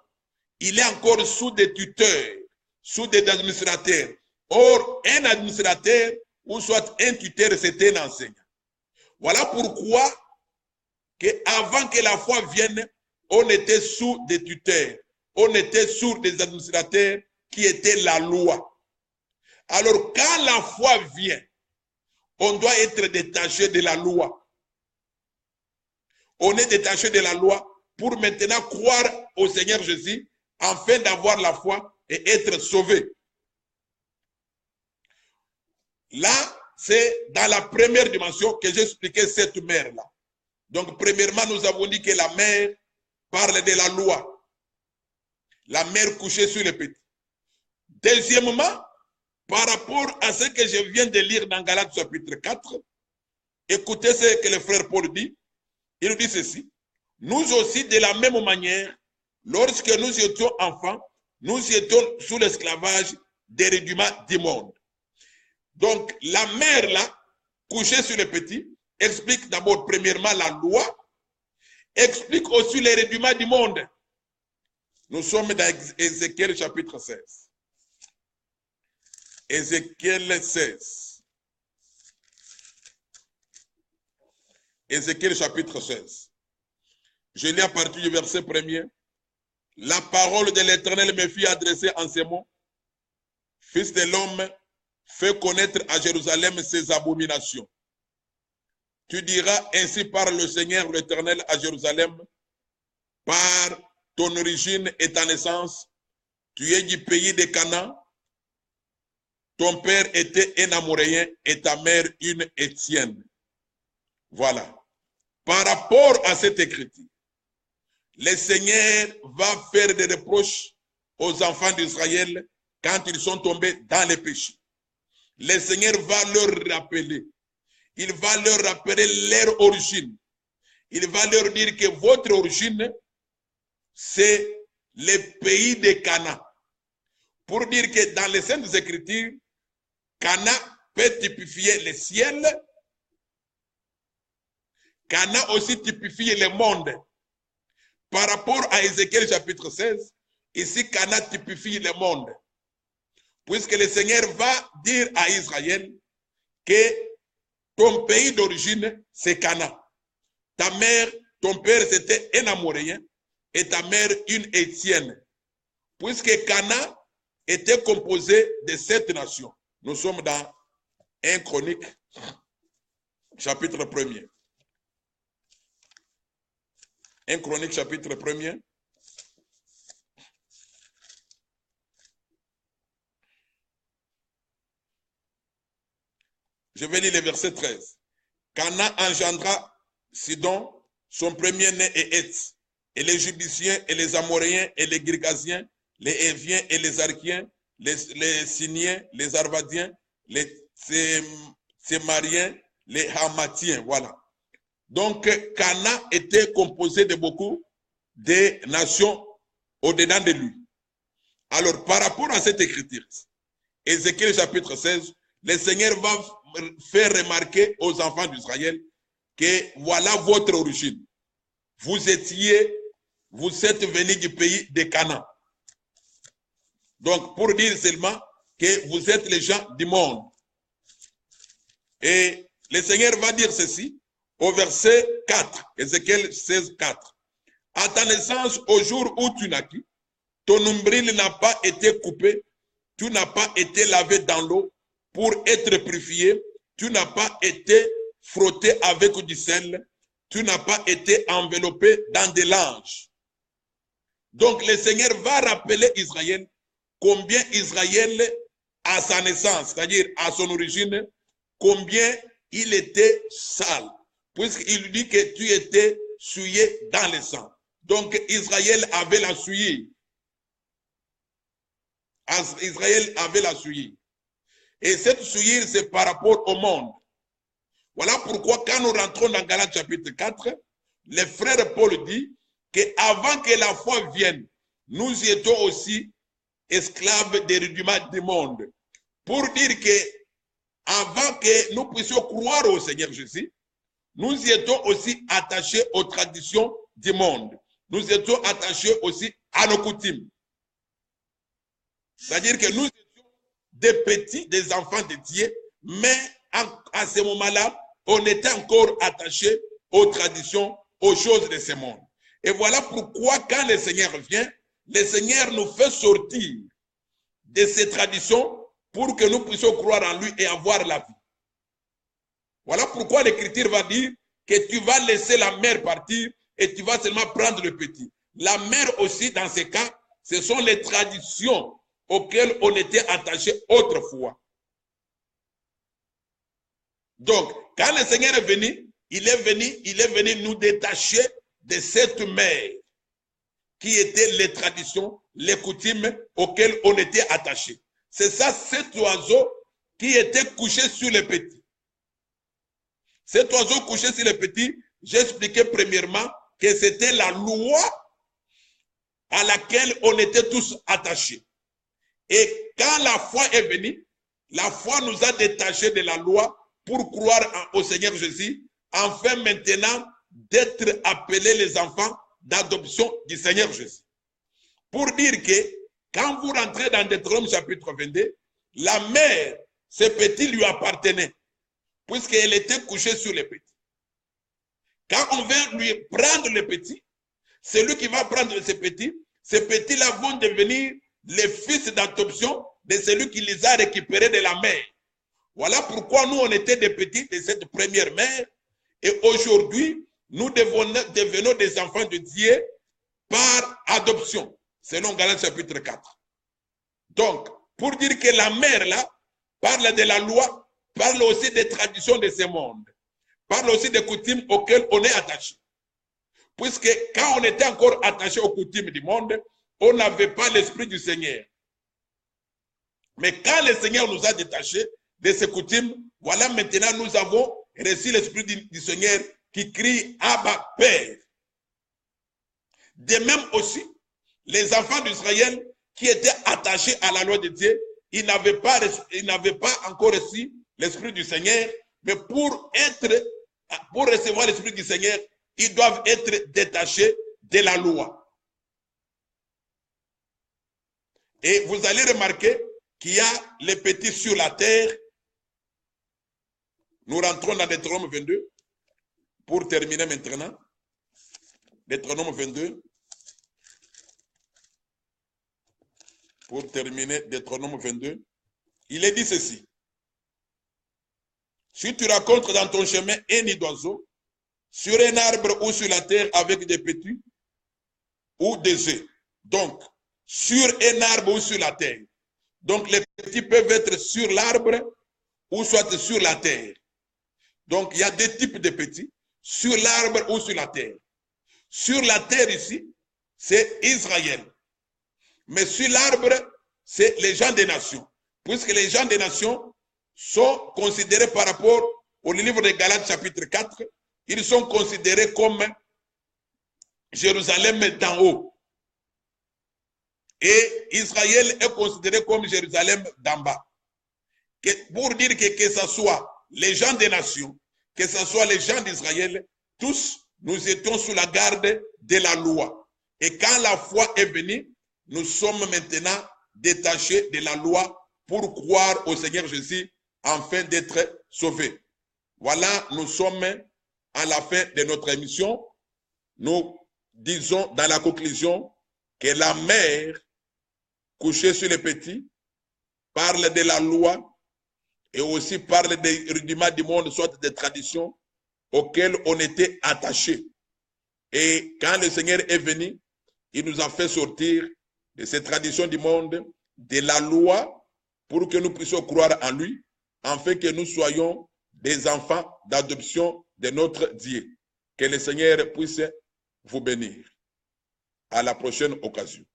il est encore sous des tuteurs, sous des administrateurs. Or, un administrateur, ou soit un tuteur, c'est un enseignant. Voilà pourquoi, avant que la foi vienne, on était sous des tuteurs, on était sous des administrateurs qui étaient la loi. Alors, quand la foi vient, on doit être détaché de la loi. On est détaché de la loi pour maintenant croire au Seigneur Jésus afin d'avoir la foi et être sauvé. Là, c'est dans la première dimension que j'ai expliqué cette mère-là. Donc, premièrement, nous avons dit que la mère parle de la loi. La mère couchée sur les petits. Deuxièmement, par rapport à ce que je viens de lire dans Galates chapitre 4, écoutez ce que le frère Paul dit. Il dit ceci, nous aussi de la même manière, lorsque nous étions enfants, nous étions sous l'esclavage des rudiments du monde. Donc la mère là, couchée sur les petits, explique d'abord premièrement la loi, explique aussi les rudiments du monde. Nous sommes dans Ézéchiel chapitre 16. Ézéchiel 16. Ézéchiel chapitre 16. Je lis à partir du verset 1er. La parole de l'Éternel me fut adressée en ces mots. Fils de l'homme, fais connaître à Jérusalem ses abominations. Tu diras, ainsi parle le Seigneur l'Éternel à Jérusalem, par ton origine et ta naissance, tu es du pays de Canaan, ton père était un Amoréen et ta mère une Étienne. Voilà. Par rapport à cette écriture, le Seigneur va faire des reproches aux enfants d'Israël quand ils sont tombés dans les péchés. Le Seigneur va leur rappeler. Il va leur rappeler leur origine. Il va leur dire que votre origine, c'est le pays de Canaan. Pour dire que dans les Saintes Écritures, Canaan peut typifier le ciel. Canaan aussi typifie le monde. Par rapport à Ézéchiel chapitre 16, ici Canaan typifie le monde. Puisque le Seigneur va dire à Israël que ton pays d'origine, c'est Cana. Ta mère, ton père, c'était un Amoréen et ta mère, une Étienne. Puisque Cana était composé de 7 nations. Nous sommes dans 1 Chronique, chapitre 1er. 1 Chronique, chapitre 1er. Je vais lire le verset 13. Cana engendra Sidon, son premier-né et Heth, et les Jubiciens et les Amoréens et les Girgasiens, les Éviens et les Archiens, les Siniens, les Arvadiens, les Tsémariens, les Hamatiens. Voilà. Donc, Cana était composé de beaucoup de nations au-dedans de lui. Alors, par rapport à cette écriture, Ézéchiel chapitre 16, le Seigneur va faire remarquer aux enfants d'Israël que voilà votre origine. Vous êtes venus du pays de Canaan. Donc, pour dire seulement que vous êtes les gens du monde. Et le Seigneur va dire ceci au verset 4, Ézéchiel 16, 4. À ta naissance, au jour où tu naquis, ton nombril n'a pas été coupé, tu n'as pas été lavé dans l'eau pour être purifié, tu n'as pas été frotté avec du sel, tu n'as pas été enveloppé dans des langes. Donc le Seigneur va rappeler Israël combien Israël, à sa naissance, c'est-à-dire à son origine, combien il était sale, puisqu'il dit que tu étais souillé dans le sang. Donc Israël avait la souillure. Israël avait la souillure. Et cette souillure, c'est par rapport au monde. Voilà pourquoi quand nous rentrons dans Galates chapitre 4, le frère Paul dit qu'avant que la foi vienne, nous étions aussi esclaves des rudiments du monde. Pour dire que avant que nous puissions croire au Seigneur Jésus, nous étions aussi attachés aux traditions du monde. Nous étions attachés aussi à nos coutumes. C'est-à-dire que nous étions des petits, des enfants de Dieu, mais à ce moment-là, on était encore attachés aux traditions, aux choses de ce monde. Et voilà pourquoi quand le Seigneur vient, le Seigneur nous fait sortir de ces traditions pour que nous puissions croire en lui et avoir la vie. Voilà pourquoi l'Écriture va dire que tu vas laisser la mère partir et tu vas seulement prendre le petit. La mère aussi, dans ces cas, ce sont les traditions auxquelles on était attaché autrefois. Donc, quand le Seigneur est venu, il est venu nous détacher de cette mère qui étaient les traditions, les coutumes auxquelles on était attaché. C'est ça, cet oiseau qui était couché sur le petit. Cet oiseau couché sur le petit, j'ai expliqué premièrement que c'était la loi à laquelle on était tous attachés. Et quand la foi est venue, la foi nous a détachés de la loi pour croire au Seigneur Jésus, afin maintenant d'être appelés les enfants d'adoption du Seigneur Jésus. Pour dire que quand vous rentrez dans Deutéronome chapitre 22, la mère, ce petit lui appartenait, puisqu'elle était couchée sur le petit. Quand on vient lui prendre le petit, c'est lui qui va prendre ce petits-là vont devenir les fils d'adoption de celui qui les a récupérés de la mère. Voilà pourquoi nous, on était des petits de cette première mère, et aujourd'hui, nous devenons des enfants de Dieu par adoption, selon Galates chapitre 4. Donc, pour dire que la mère, là, parle de la loi, parle aussi des traditions de ce monde, parle aussi des coutumes auxquelles on est attaché. Puisque quand on était encore attaché aux coutumes du monde, on n'avait pas l'esprit du Seigneur. Mais quand le Seigneur nous a détachés de ces coutumes, voilà maintenant nous avons reçu l'esprit du Seigneur qui crie Abba Père. De même aussi, les enfants d'Israël qui étaient attachés à la loi de Dieu, ils n'avaient pas encore reçu l'esprit du Seigneur, mais pour recevoir l'esprit du Seigneur, ils doivent être détachés de la loi. Et vous allez remarquer qu'il y a les petits sur la terre, Nous rentrons dans Deutéronome 22 pour terminer maintenant. Deutéronome 22. Pour terminer, Deutéronome 22. Il est dit ceci. Si tu rencontres dans ton chemin un nid d'oiseau, sur un arbre ou sur la terre avec des petits ou des œufs. Donc, sur un arbre ou sur la terre. Donc, les petits peuvent être sur l'arbre ou soit sur la terre. Donc, il y a deux types de petits, sur l'arbre ou sur la terre. Sur la terre ici, c'est Israël. Mais sur l'arbre, c'est les gens des nations. Puisque les gens des nations sont considérés par rapport au livre de Galates chapitre 4, ils sont considérés comme Jérusalem d'en haut. Et Israël est considéré comme Jérusalem d'en bas. Pour dire que ce soit les gens des nations, que ce soit les gens d'Israël, tous, nous étions sous la garde de la loi. Et quand la foi est venue, nous sommes maintenant détachés de la loi pour croire au Seigneur Jésus afin d'être sauvés. Voilà, nous sommes à la fin de notre émission. Nous disons dans la conclusion que la mère couchée sur les petits parle de la loi et aussi parle des rudiments du monde, soit des traditions auxquelles on était attaché. Et quand le Seigneur est venu, il nous a fait sortir de ces traditions du monde, de la loi, pour que nous puissions croire en lui, afin que nous soyons des enfants d'adoption de notre Dieu. Que le Seigneur puisse vous bénir. À la prochaine occasion.